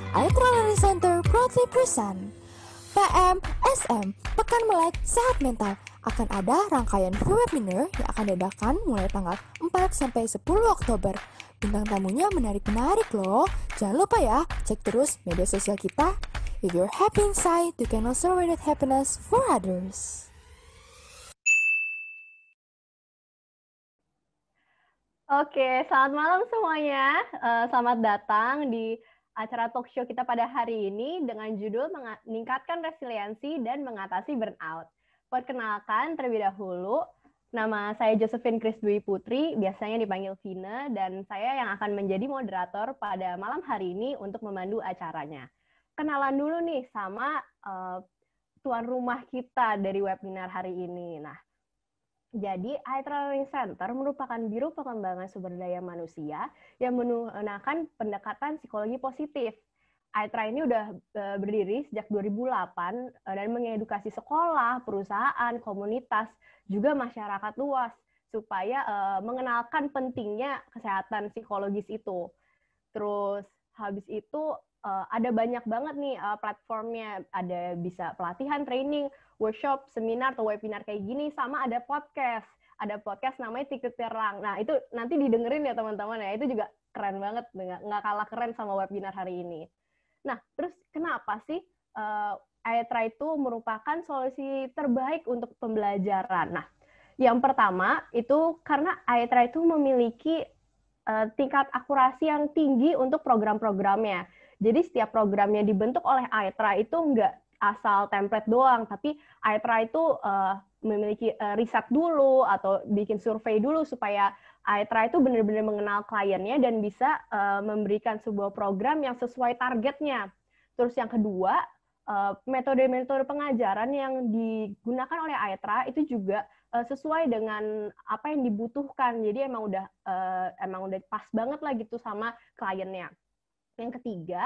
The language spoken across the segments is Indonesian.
Aetra Learning Center proudly present PMSM, Pekan Melek Sehat Mental. Akan ada rangkaian free webinar yang akan diadakan mulai tanggal 4 sampai 10 Oktober. Bintang tamunya menarik-menarik loh. Jangan lupa ya, cek terus media sosial kita. If you're happy inside, you can also radiate happiness for others. Oke, selamat malam semuanya. Selamat datang di acara talk show kita pada hari ini dengan judul Meningkatkan Resiliensi dan Mengatasi Burnout. Perkenalkan terlebih dahulu, nama saya Josephine Kris Dwi Putri, biasanya dipanggil Vina, dan saya yang akan menjadi moderator pada malam hari ini untuk memandu acaranya. Kenalan dulu nih sama tuan rumah kita dari webinar hari ini. Nah, jadi, Aetra Learning Center merupakan biro pengembangan sumber daya manusia yang menggunakan pendekatan psikologi positif. Aetra ini udah berdiri sejak 2008 dan mengedukasi sekolah, perusahaan, komunitas, juga masyarakat luas supaya mengenalkan pentingnya kesehatan psikologis itu. Terus habis itu ada banyak banget nih platformnya, ada bisa pelatihan, training, workshop, seminar, atau webinar kayak gini, sama ada podcast. Ada podcast namanya Tiket Terang. Nah, itu nanti didengerin ya teman-teman ya, itu juga keren banget, nggak kalah keren sama webinar hari ini. Nah, terus kenapa sih Aetra itu merupakan solusi terbaik untuk pembelajaran? Nah, yang pertama itu karena Aetra itu memiliki tingkat akurasi yang tinggi untuk program-programnya. Jadi setiap programnya dibentuk oleh Aetra itu nggak asal template doang, tapi Aetra itu memiliki riset dulu atau bikin survei dulu supaya Aetra itu benar-benar mengenal kliennya dan bisa memberikan sebuah program yang sesuai targetnya. Terus yang kedua, metode-metode pengajaran yang digunakan oleh Aetra itu juga sesuai dengan apa yang dibutuhkan. Jadi emang udah pas banget lah gitu sama kliennya. Yang ketiga,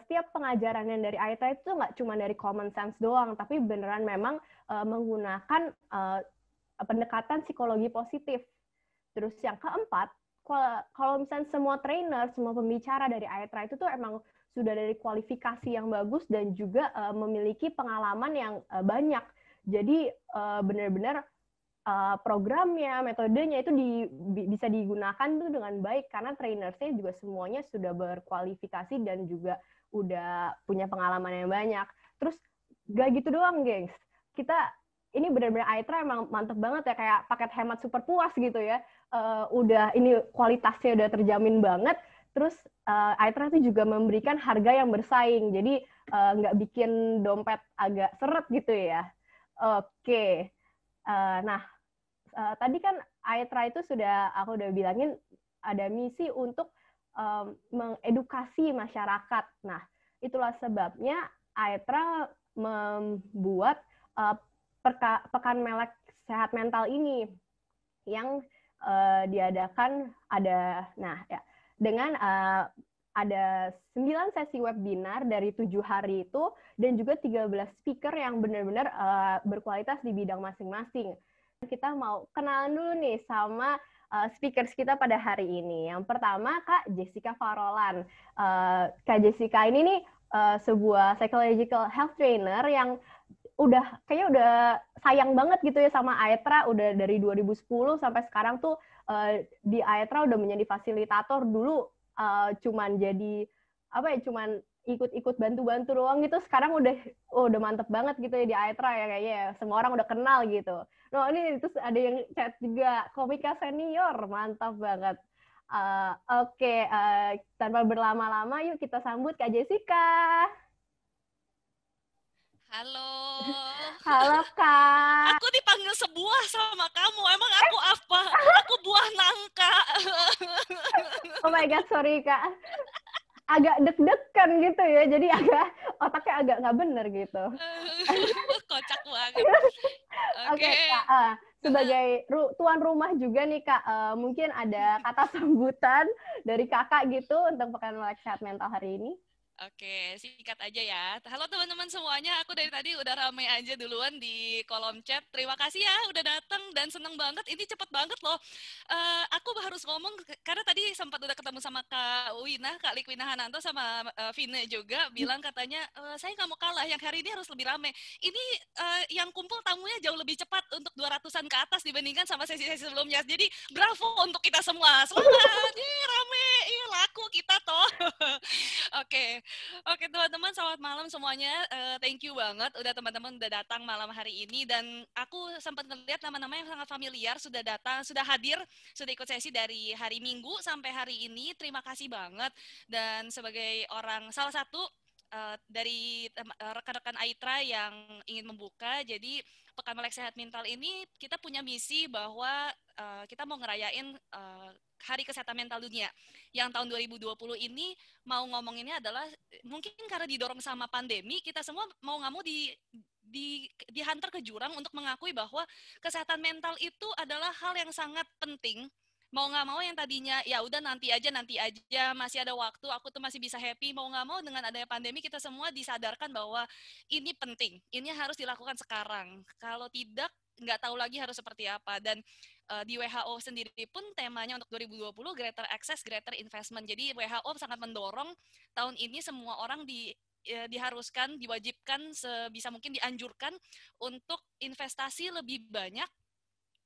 setiap pengajaran yang dari Aetra itu nggak cuma dari common sense doang, tapi beneran memang menggunakan pendekatan psikologi positif. Terus yang keempat, kalau misalnya semua trainer, semua pembicara dari Aetra itu tuh emang sudah dari kualifikasi yang bagus dan juga memiliki pengalaman yang banyak. Jadi benar-benar programnya, metodenya itu bisa digunakan tuh dengan baik karena trainersnya juga semuanya sudah berkualifikasi dan juga udah punya pengalaman yang banyak. Terus gak gitu doang, gengs. Kita ini benar-benar Aetra emang mantep banget ya, kayak paket hemat super puas gitu ya. Udah ini kualitasnya udah terjamin banget. Terus Aetra tuh juga memberikan harga yang bersaing, jadi nggak bikin dompet agak seret gitu ya. Oke. Nah, tadi kan Aetra itu aku udah bilangin ada misi untuk mengedukasi masyarakat. Nah, itulah sebabnya Aetra membuat Pekan Melek Sehat Mental ini yang diadakan dengan ada 9 sesi webinar dari 7 hari itu dan juga 13 speaker yang benar-benar berkualitas di bidang masing-masing. Kita mau kenalan dulu nih sama speakers kita pada hari ini. Yang pertama, Kak Jessica Farolan. Kak Jessica ini nih sebuah psychological health trainer yang kayaknya udah sayang banget gitu ya sama Aetra, udah dari 2010 sampai sekarang tuh di Aetra udah menjadi fasilitator. Dulu cuman jadi cuman ikut-ikut bantu-bantu doang gitu. Sekarang udah mantep banget gitu ya di Aetra ya, kayaknya ya. Semua orang udah kenal gitu. Nah, ini terus ada yang chat juga, komika senior, mantap banget. Oke, tanpa berlama-lama yuk kita sambut Kak Jessica. Halo. Halo Kak. Aku dipanggil sebuah sama kamu. Emang aku apa? Aku buah nangka. Oh my God, sorry Kak. Agak deg-degan gitu ya, jadi otaknya agak nggak bener gitu. Kocak banget. Oke, Oke. Kak. Sebagai tuan rumah juga nih Kak, mungkin ada kata sambutan dari Kakak gitu untuk Pekan Melek Sehat Mental hari ini. Oke, singkat aja ya. Halo teman-teman semuanya, aku dari tadi udah ramai aja duluan di kolom chat. Terima kasih ya udah datang dan seneng banget. Ini cepet banget loh. Aku harus ngomong karena tadi sempat udah ketemu sama Kak Wina, Kak Likwina Hananto sama Vina juga bilang katanya saya nggak mau kalah. Yang hari ini harus lebih ramai. Ini yang kumpul tamunya jauh lebih cepat untuk 200-an ke atas dibandingkan sama sesi-sesi sebelumnya. Jadi bravo untuk kita semua. Semangat, rame, laku kita toh. Oke. Oke teman-teman, selamat malam semuanya. Thank you banget udah teman-teman udah datang malam hari ini dan aku sempat ngeliat nama-nama yang sangat familiar sudah datang, sudah hadir, sudah ikut sesi dari hari Minggu sampai hari ini. Terima kasih banget dan sebagai orang salah satu dari rekan-rekan Aitra yang ingin membuka, jadi Pekan Melek Sehat Mental ini kita punya misi bahwa kita mau ngerayain Hari Kesehatan Mental Dunia yang tahun 2020 ini mau ngomonginnya adalah mungkin karena didorong sama pandemi kita semua mau nggak mau dihantar ke jurang untuk mengakui bahwa kesehatan mental itu adalah hal yang sangat penting. Mau nggak mau yang tadinya ya udah nanti aja masih ada waktu, aku tuh masih bisa happy, mau nggak mau dengan adanya pandemi kita semua disadarkan bahwa ini penting, ini harus dilakukan sekarang, kalau tidak nggak tahu lagi harus seperti apa. Dan di WHO sendiri pun temanya untuk 2020 Greater Access, Greater Investment. Jadi WHO sangat mendorong tahun ini semua orang diharuskan, diwajibkan, sebisa mungkin dianjurkan untuk investasi lebih banyak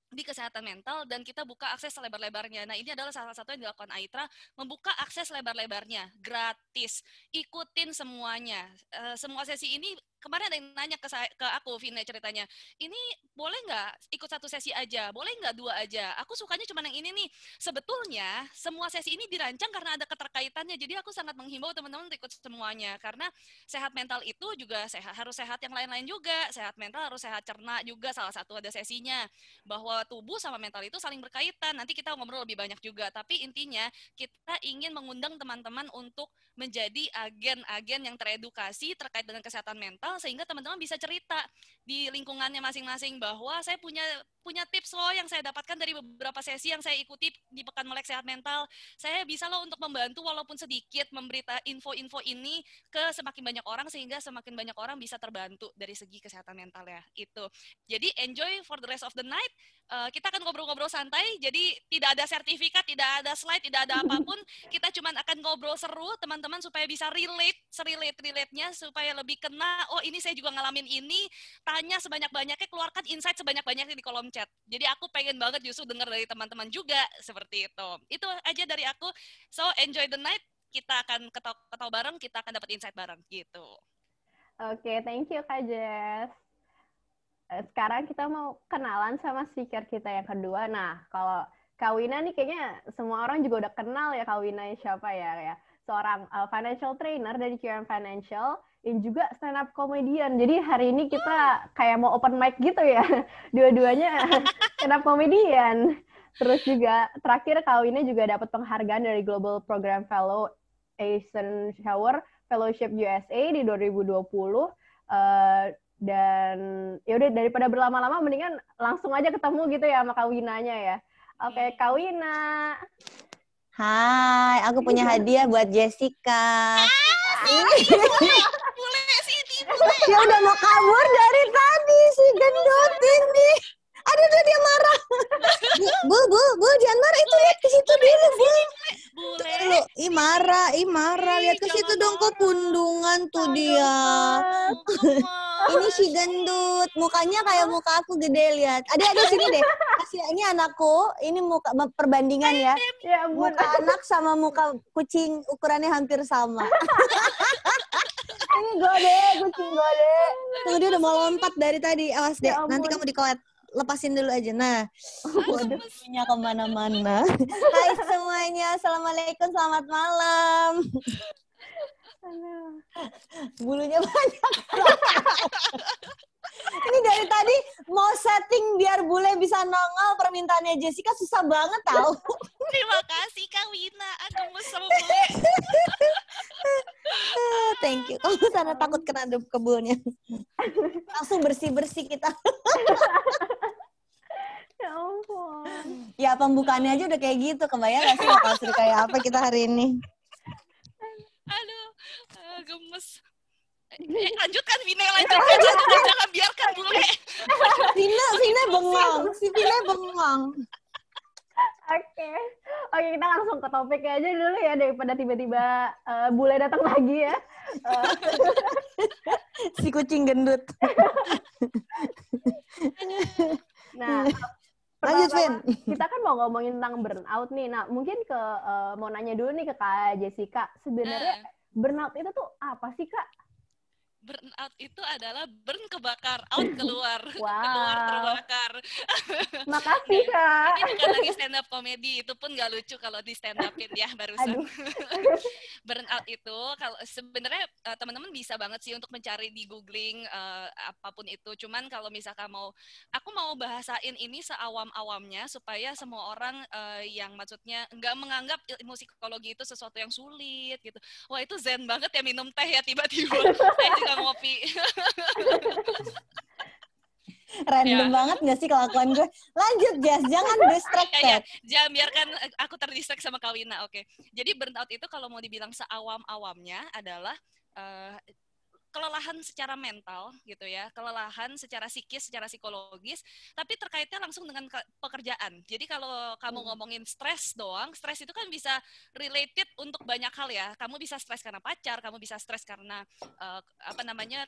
di kesehatan mental dan kita buka akses selebar-lebarnya. Nah, ini adalah salah satu yang dilakukan Aitra, membuka akses lebar-lebarnya, gratis. Ikutin semuanya. Semua sesi ini kemarin ada yang nanya ke aku, Vina ceritanya, ini boleh nggak ikut satu sesi aja? Boleh nggak 2 aja? Aku sukanya cuma yang ini nih. Sebetulnya semua sesi ini dirancang karena ada keterkaitannya. Jadi aku sangat menghimbau teman-teman untuk ikut semuanya. Karena sehat mental itu juga harus sehat yang lain-lain juga. Sehat mental harus sehat cerna juga. Salah satu ada sesinya. Bahwa tubuh sama mental itu saling berkaitan. Nanti kita ngobrol lebih banyak juga. Tapi intinya kita ingin mengundang teman-teman untuk menjadi agen-agen yang teredukasi terkait dengan kesehatan mental sehingga teman-teman bisa cerita di lingkungannya masing-masing bahwa saya punya tips loh yang saya dapatkan dari beberapa sesi yang saya ikuti di Pekan Melek Sehat Mental. Saya bisa loh untuk membantu walaupun sedikit memberita info-info ini ke semakin banyak orang sehingga semakin banyak orang bisa terbantu dari segi kesehatan mental ya. Itu. Jadi enjoy for the rest of the night. Kita akan ngobrol-ngobrol santai, jadi tidak ada sertifikat, tidak ada slide, tidak ada apapun. Kita cuma akan ngobrol seru, teman-teman, supaya bisa relate-nya, supaya lebih kena, oh ini saya juga ngalamin ini, tanya sebanyak-banyaknya, keluarkan insight sebanyak-banyaknya di kolom chat. Jadi aku pengen banget justru dengar dari teman-teman juga, seperti itu. Itu aja dari aku, so enjoy the night, kita akan ketawa bareng, kita akan dapat insight bareng, gitu. Oke, thank you Kak Jess. Sekarang kita mau kenalan sama speaker kita yang kedua. Nah, kalau Kak Wina nih kayaknya semua orang juga udah kenal ya Kak Wina siapa ya. Seorang financial trainer dari QM Financial dan juga stand up comedian. Jadi hari ini kita kayak mau open mic gitu ya. Dua-duanya stand up comedian. Terus juga terakhir Kak Wina juga dapat penghargaan dari Global Program Fellow Eisenhower Fellowship USA di 2020. Dan ya udah daripada berlama-lama mendingan langsung aja ketemu gitu ya sama Kak Winanya ya. Oke, Kak Wina. Hai, aku punya hadiah buat Jessica. Bule sini. Dia udah mau kabur dari tadi si gendut ini. Aduh, dia marah. Bu, jangan marah itu lihat ke situ dulu, Bu. Bule. Ih marah. Lihat ke situ dong, kok pundungan tuh dia. Ini si gendut, mukanya kayak muka aku gede, lihat. Adik sini deh. Kasih ini anakku, ini muka perbandingan ya. Ya ampun. Muka anak sama muka kucing ukurannya hampir sama. Ini kucing gode. Tunggu, dia udah mau lompat dari tadi. Awas deh, nanti kamu dikoet. Lepasin dulu aja. Nah, waduh, punya kemana-mana. Hai semuanya, assalamualaikum, selamat malam. Bulunya banyak. Ini dari tadi mau setting biar bule bisa nongol, permintaannya Jessica susah banget tau. Terima kasih Kak Wina, aku sama bule. Thank you. Kamu sana takut kena kebulnya. Langsung bersih-bersih kita. Ya ampun. Ya pembukaannya aja udah kayak gitu. Kebayang gak sih bakal seru kayak apa kita hari ini? Aduh, gemes. Lanjutkan Vina, lanjutkan. Jangan biarkan bule. Vina bengong. Si Vina bengong. Oke, kita langsung ke topiknya aja dulu ya, daripada tiba-tiba bule datang lagi ya. Si kucing gendut. Nah, lanjut, Vin. Kita kan mau ngomongin tentang burnout nih. Nah, mungkin mau nanya dulu nih ke Kak Jessica. Sebenarnya burnout itu tuh apa sih, Kak? Burnout itu adalah burn kebakar, out keluar, Wow. keluar terbakar. Makasih, Kak. Ini bukan lagi stand up comedy, itu pun gak lucu kalau di stand upin ya barusan. Burnout itu kalau sebenarnya teman-teman bisa banget sih untuk mencari di googling apapun itu. Cuman kalau misalkan aku mau bahasain ini seawam-awamnya supaya semua orang yang maksudnya nggak menganggap ilmu psikologi itu sesuatu yang sulit gitu. Wah itu zen banget ya minum teh ya tiba-tiba. Saya juga ngopi. Random banget gak sih kelakuan gue? Lanjut, Jess. Jangan distracted. Jangan biarkan aku terdistract sama Kawina. Oke. Jadi burnout itu kalau mau dibilang seawam-awamnya adalah kelelahan secara mental gitu ya, kelelahan secara psikis, secara psikologis, tapi terkaitnya langsung dengan pekerjaan. Jadi kalau kamu ngomongin stres doang, stres itu kan bisa related untuk banyak hal ya. Kamu bisa stres karena pacar, kamu bisa stres karena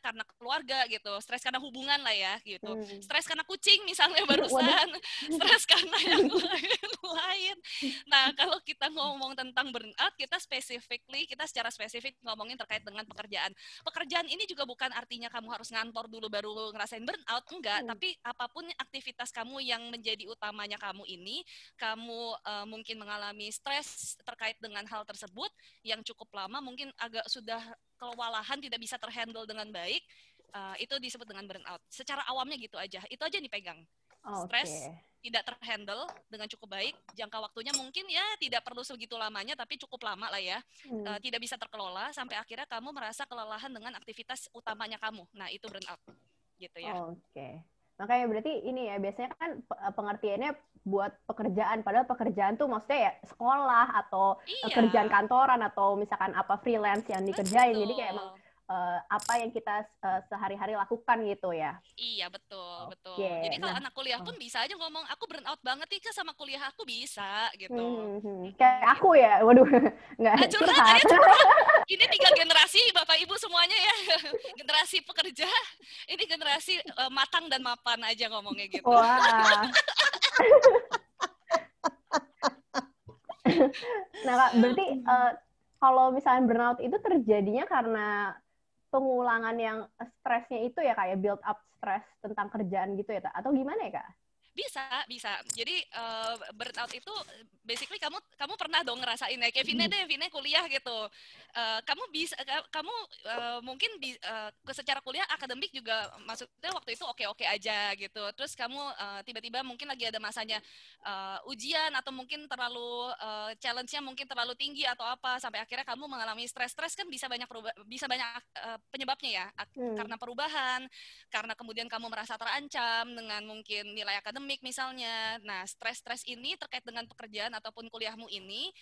karena keluarga gitu, stres karena hubungan lah ya gitu, stres karena kucing misalnya barusan, stres karena yang lain. Nah kalau kita ngomong tentang burnout, kita secara spesifik ngomongin terkait dengan pekerjaan. Pekerjaan ini juga bukan artinya kamu harus ngantor dulu baru ngerasain burnout, enggak. Tapi apapun aktivitas kamu yang menjadi utamanya kamu ini, kamu mungkin mengalami stres terkait dengan hal tersebut yang cukup lama, mungkin agak sudah kewalahan, tidak bisa terhandle dengan baik, itu disebut dengan burnout. Secara awamnya gitu aja, itu aja yang dipegang. Stres tidak terhandle dengan cukup baik, jangka waktunya mungkin ya tidak perlu segitu lamanya, tapi cukup lama lah ya, tidak bisa terkelola, sampai akhirnya kamu merasa kelelahan dengan aktivitas utamanya kamu. Nah itu burnout, gitu ya. Makanya berarti ini ya, biasanya kan pengertiannya buat pekerjaan, padahal pekerjaan tuh maksudnya ya sekolah, atau kerjaan kantoran, atau misalkan apa freelance yang dikerjain. Jadi kayak emang apa yang kita sehari-hari lakukan gitu ya. Iya, betul. Jadi kalau anak kuliah pun bisa aja ngomong, aku burnout banget nih sama kuliah aku, bisa gitu. Kayak aku ya, waduh, nggak curhat. Ini 3 generasi Bapak Ibu semuanya ya, generasi pekerja, ini generasi matang dan mapan aja ngomongnya gitu. Wah. Nah Kak, berarti kalau misalnya burnout itu terjadinya karena pengulangan yang stresnya itu ya, kayak build up stress tentang kerjaan gitu ya, atau gimana ya Kak? Bisa. Jadi burnout itu basically kamu pernah dong ngerasain ya, kayak Vina kuliah gitu. Kamu mungkin secara kuliah akademik juga maksudnya waktu itu oke aja gitu. Terus kamu tiba-tiba mungkin lagi ada masanya ujian, atau mungkin terlalu challenge-nya mungkin terlalu tinggi atau apa, sampai akhirnya kamu mengalami stres kan bisa banyak penyebabnya ya, karena perubahan, karena kemudian kamu merasa terancam dengan mungkin nilai akademik misalnya. Nah, stres ini terkait dengan pekerjaan ataupun kuliahmu ini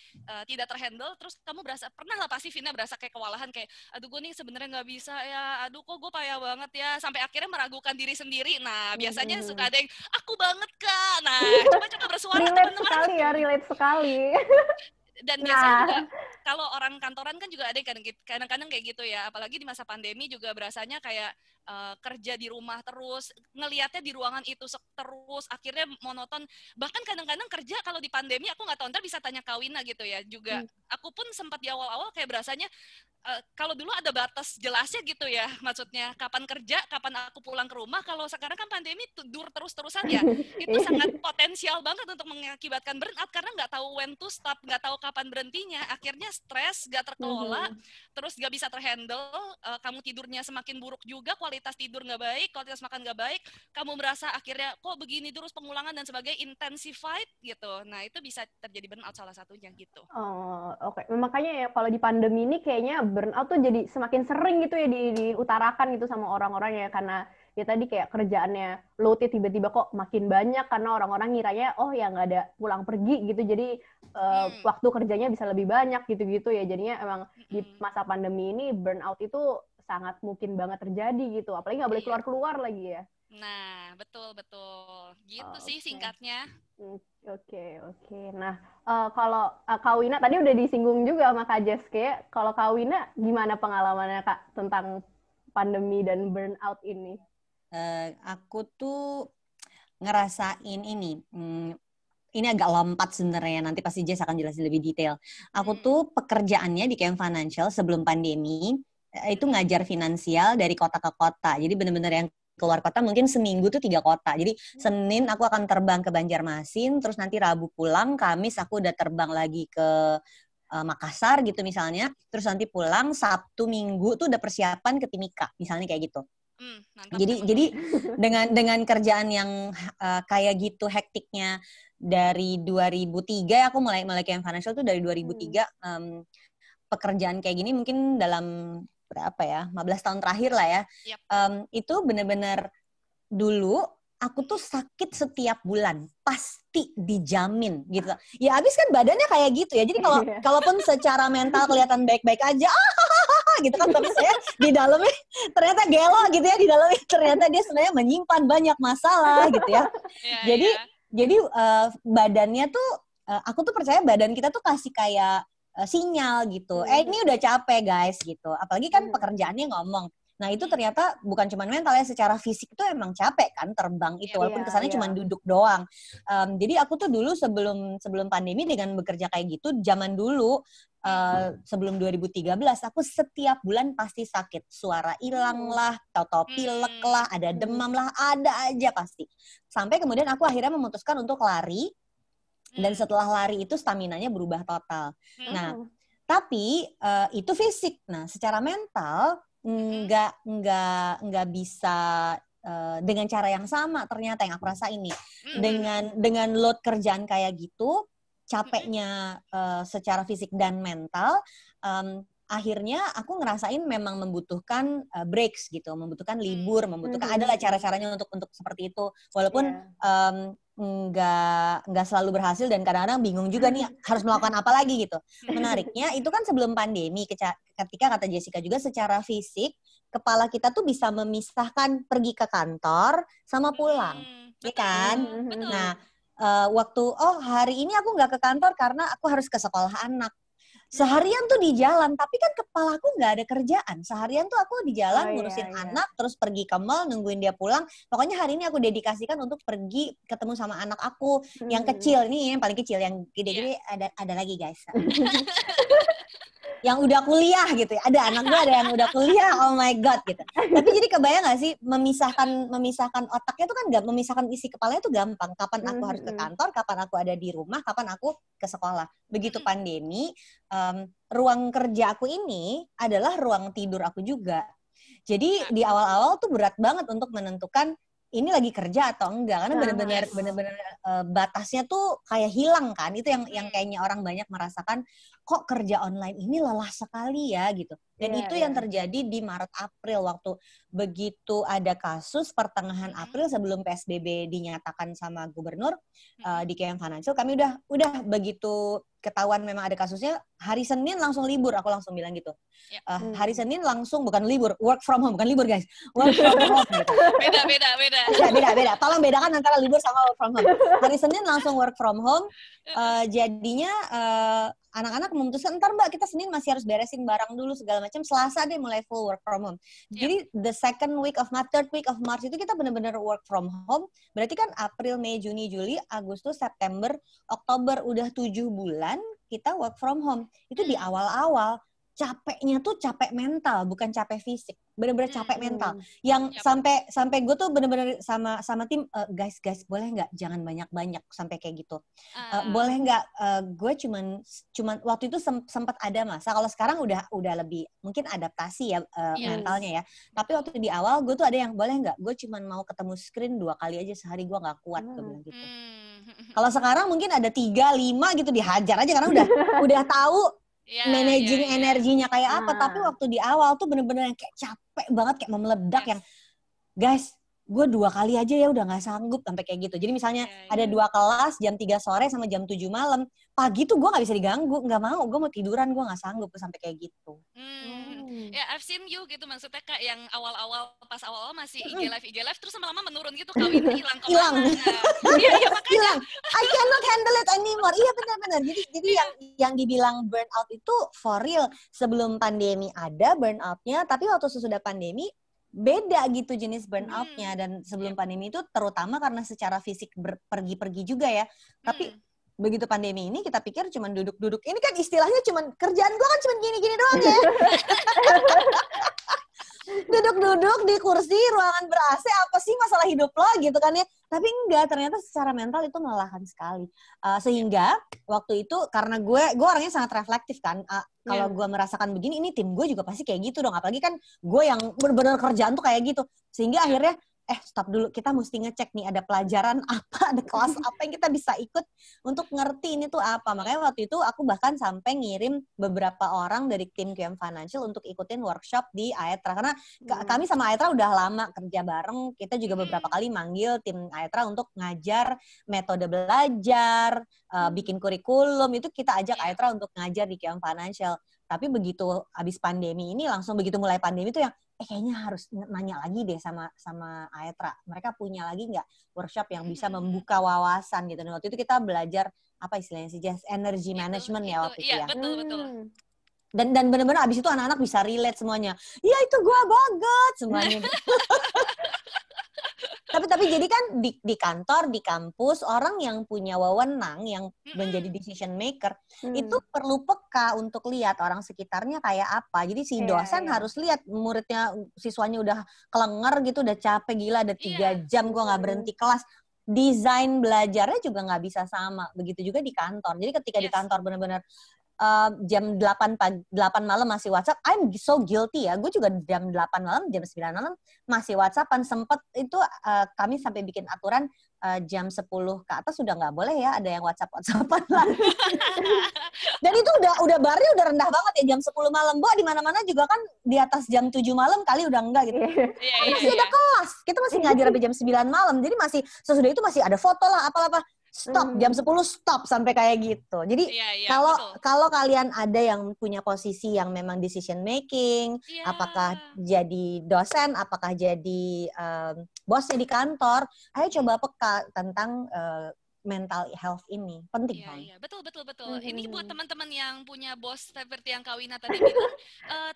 tidak terhandle, terus kamu pernah lah pasti Vina berasa kayak kewalahan, kayak aduh gue nih sebenarnya nggak bisa ya, aduh kok gue payah banget ya, sampai akhirnya meragukan diri sendiri. Nah, biasanya suka ada yang aku banget Kak. Nah, coba bersuara teman-teman. Relate sekali. Dan biasanya juga kalau orang kantoran kan juga ada kadang-kadang kayak gitu ya, apalagi di masa pandemi juga berasanya kayak kerja di rumah terus, ngelihatnya di ruangan itu terus, akhirnya monoton. Bahkan kadang-kadang kerja kalau di pandemi, aku nggak tahu, ntar bisa tanya Kawina gitu ya juga. Aku pun sempat di awal-awal kayak berasanya kalau dulu ada batas jelasnya gitu ya, maksudnya kapan kerja, kapan aku pulang ke rumah. Kalau sekarang kan pandemi terus-terusan ya, itu sangat potensial banget untuk mengakibatkan burnout, karena nggak tahu when to stop, nggak tahu kapan berhentinya. Akhirnya stres, nggak terkelola, terus nggak bisa terhandle, kamu tidurnya semakin buruk juga, kualitas tidur nggak baik, kualitas makan nggak baik, kamu merasa akhirnya kok begini terus, pengulangan dan sebagainya, intensified gitu. Nah itu bisa terjadi burnout salah satunya gitu. Oke. Makanya ya kalau di pandemi ini kayaknya burnout tuh jadi semakin sering gitu ya diutarakan gitu sama orang-orang ya, karena ya tadi kayak kerjaannya loadnya tiba-tiba kok makin banyak karena orang-orang ngiranya oh ya nggak ada pulang pergi gitu, jadi waktu kerjanya bisa lebih banyak gitu-gitu ya. Jadinya emang di masa pandemi ini burnout itu sangat mungkin banget terjadi gitu, apalagi nggak boleh keluar-keluar lagi ya. Nah, betul. Gitu sih Oke. singkatnya. Oke. Nah, kalau Kak Wina tadi udah disinggung juga sama Kak Jess, kayak kalau Kak Wina gimana pengalamannya Kak tentang pandemi dan burnout ini? Aku tuh ngerasain ini agak lompat sebenarnya, nanti pasti Jess akan jelasin lebih detail. Aku tuh pekerjaannya di KM Financial sebelum pandemi, itu ngajar finansial dari kota ke kota. Jadi benar-benar yang keluar kota mungkin seminggu tuh 3 kota. Jadi Senin aku akan terbang ke Banjarmasin, terus nanti Rabu pulang, Kamis aku udah terbang lagi ke Makassar gitu misalnya, terus nanti pulang Sabtu Minggu tuh udah persiapan ke Timika, misalnya kayak gitu. Jadi dengan kerjaan yang kayak gitu hektiknya dari 2003 aku mulai KM Financial tuh dari 2003 pekerjaan kayak gini mungkin dalam berapa ya 15 tahun terakhir lah ya. Itu benar-benar dulu aku tuh sakit setiap bulan, pasti dijamin gitu. Ya abis kan badannya kayak gitu ya. Jadi kalaupun secara mental kelihatan baik-baik aja, gitu kan, tapi saya di dalamnya ternyata gelo gitu ya, di dalamnya ternyata dia sebenarnya menyimpan banyak masalah gitu ya. Jadi badannya tuh aku tuh percaya badan kita tuh kasih kayak sinyal gitu. Ini udah capek guys gitu. Apalagi kan pekerjaannya ngomong. Nah itu ternyata bukan cuma mental ya, secara fisik itu emang capek kan terbang itu, walaupun kesannya cuma duduk doang. Jadi aku tuh dulu sebelum pandemi dengan bekerja kayak gitu, zaman dulu sebelum 2013 aku setiap bulan pasti sakit, suara hilang lah, tahu-tahu pilek lah, ada demam lah, ada aja pasti. Sampai kemudian aku akhirnya memutuskan untuk lari. Dan setelah lari itu staminanya berubah total. Nah, tapi itu fisik. Nah, secara mental nggak bisa dengan cara yang sama ternyata yang aku rasa ini. Dengan load kerjaan kayak gitu, capeknya secara fisik dan mental, akhirnya aku ngerasain memang membutuhkan breaks gitu, membutuhkan libur, membutuhkan adalah cara-caranya untuk seperti itu. Walaupun nggak selalu berhasil dan kadang-kadang bingung juga nih harus melakukan apa lagi gitu. Menariknya itu kan sebelum pandemi, ketika kata Jessica juga secara fisik kepala kita tuh bisa memisahkan pergi ke kantor sama pulang, ya kan? Nah waktu hari ini aku nggak ke kantor karena aku harus ke sekolah anak. Seharian tuh di jalan, tapi kan kepalaku nggak ada kerjaan. Seharian tuh aku di jalan ngurusin anak, terus pergi ke mall, nungguin dia pulang. Pokoknya hari ini aku dedikasikan untuk pergi ketemu sama anak aku yang kecil. Ini yang paling kecil, yang gede-gede ada lagi guys. Yang udah kuliah gitu ya. Ada anak gue ada yang udah kuliah, oh my god gitu. Tapi jadi kebayang gak sih memisahkan otaknya tuh kan gak, memisahkan isi kepalanya tuh gampang. Kapan aku harus ke kantor, kapan aku ada di rumah, kapan aku ke sekolah. Begitu pandemi, ruang kerja aku ini adalah ruang tidur aku juga. Jadi di awal-awal tuh berat banget untuk menentukan ini lagi kerja atau enggak, karena benar-benar batasnya tuh kayak hilang kan. Itu yang kayaknya orang banyak merasakan, kok kerja online ini lelah sekali ya gitu. Dan itu yang terjadi di Maret April, waktu begitu ada kasus pertengahan April sebelum PSBB dinyatakan sama gubernur di KM Financial, kami udah begitu ketahuan memang ada kasusnya, hari Senin langsung libur, aku langsung bilang gitu. Hari Senin langsung, bukan libur, work from home, bukan libur guys, work from home gitu. Beda. Tolong bedakan antara libur sama work from home. Hari Senin langsung work from home, jadinya anak-anak memutuskan, ntar mbak kita Senin masih harus beresin barang dulu segala macam, Selasa deh mulai full work from home. Jadi the second week of March, third week of March itu kita benar-benar work from home. Berarti kan April, Mei, Juni, Juli, Agustus, September, Oktober, udah 7 bulan kita work from home. Itu di awal-awal capeknya tuh capek mental, bukan capek fisik. Bener-bener capek mental. Yang sampai gue tuh bener-bener sama tim, guys boleh nggak jangan banyak-banyak sampai kayak gitu. Boleh nggak gue cuman waktu itu sempat ada masa, kalau sekarang udah lebih mungkin adaptasi ya mentalnya ya. Tapi waktu di awal gue tuh ada yang boleh nggak gue cuman mau ketemu screen 2 kali aja sehari, gue nggak kuat, gue bilang gitu. Kalau sekarang mungkin ada 3, 5 gitu, dihajar aja karena udah tahu managing energinya kayak apa. Tapi waktu di awal tuh bener-bener yang kayak capek banget, kayak mau meledak, yang guys gue 2 kali aja ya udah nggak sanggup sampai kayak gitu. Jadi misalnya ada 2 kelas jam 3 sore sama jam 7 malam, pagi tuh gue nggak bisa diganggu, nggak mau, gue mau tiduran, gue nggak sanggup sampai kayak gitu. Ya I've seen you gitu, maksudnya Kak yang awal-awal pas awal-awal masih IG live terus lama-lama menurun gitu, Kawina hilang kemana? Iya makanya. Hilang. I cannot handle it anymore. Iya benar-benar. Jadi yang dibilang burnout itu for real. Sebelum pandemi ada burnoutnya, tapi waktu sesudah pandemi beda gitu jenis burnoutnya. Dan sebelum pandemi itu terutama karena secara fisik pergi-pergi juga ya. Tapi begitu pandemi ini kita pikir cuman duduk-duduk. Ini kan istilahnya cuman kerjaan gue kan cuman gini-gini doang ya. Duduk-duduk di kursi ruangan ber-AC, apa sih masalah hidup lo gitu kan ya. Tapi enggak, ternyata secara mental itu melelahkan sekali. Sehingga waktu itu karena gue orangnya sangat reflektif kan. Kalau gue merasakan begini, ini tim gue juga pasti kayak gitu dong. Apalagi kan gue yang benar-benar kerjaan tuh kayak gitu. Sehingga akhirnya stop dulu, kita mesti ngecek nih ada pelajaran apa, ada kelas apa yang kita bisa ikut untuk ngerti ini tuh apa. Makanya waktu itu aku bahkan sampai ngirim beberapa orang dari tim QM Financial untuk ikutin workshop di Aetra. Karena kami sama Aetra udah lama kerja bareng, kita juga beberapa kali manggil tim Aetra untuk ngajar metode belajar, bikin kurikulum, itu kita ajak Aetra untuk ngajar di QM Financial. Tapi begitu habis pandemi ini, langsung begitu mulai pandemi itu yang kayaknya harus nanya lagi deh sama Aetra. Mereka punya lagi nggak workshop yang bisa membuka wawasan gitu. Dan waktu itu kita belajar apa istilahnya sih, just energy management ya waktu itu ya. Betul. Dan benar-benar abis itu anak-anak bisa relate semuanya. Iya itu gue banget semuanya. Tapi jadi kan di kantor, di kampus, orang yang punya wewenang, yang menjadi decision maker, itu perlu peka untuk lihat orang sekitarnya kayak apa. Jadi si dosen harus lihat muridnya, siswanya udah kelenger gitu, udah capek gila, ada 3 jam gue nggak berhenti kelas. Desain belajarnya juga nggak bisa sama. Begitu juga di kantor. Jadi ketika di kantor benar-benar jam 8 malam masih WhatsApp, I'm so guilty ya. Gue juga jam 8 malam, jam 9 malam masih WhatsAppan. Sempet itu kami sampai bikin aturan jam 10 ke atas sudah nggak boleh ya ada yang WhatsAppan lagi. Dan itu udah barnya udah rendah banget ya, jam 10 malam. Di mana-mana juga kan di atas jam 7 malam kali udah enggak gitu. Masih ada kelas. Kita masih ngajar sampai jam 9 malam. Jadi masih sesudah itu masih ada foto lah apa-apa. Stop, jam 10 stop sampai kayak gitu. Jadi kalau kalian ada yang punya posisi yang memang decision making, apakah jadi dosen, apakah jadi bosnya di kantor, ayo coba peka tentang mental health ini. Penting kan? Iya, betul. Ini buat teman-teman yang punya bos seperti yang Kawina tadi bilang,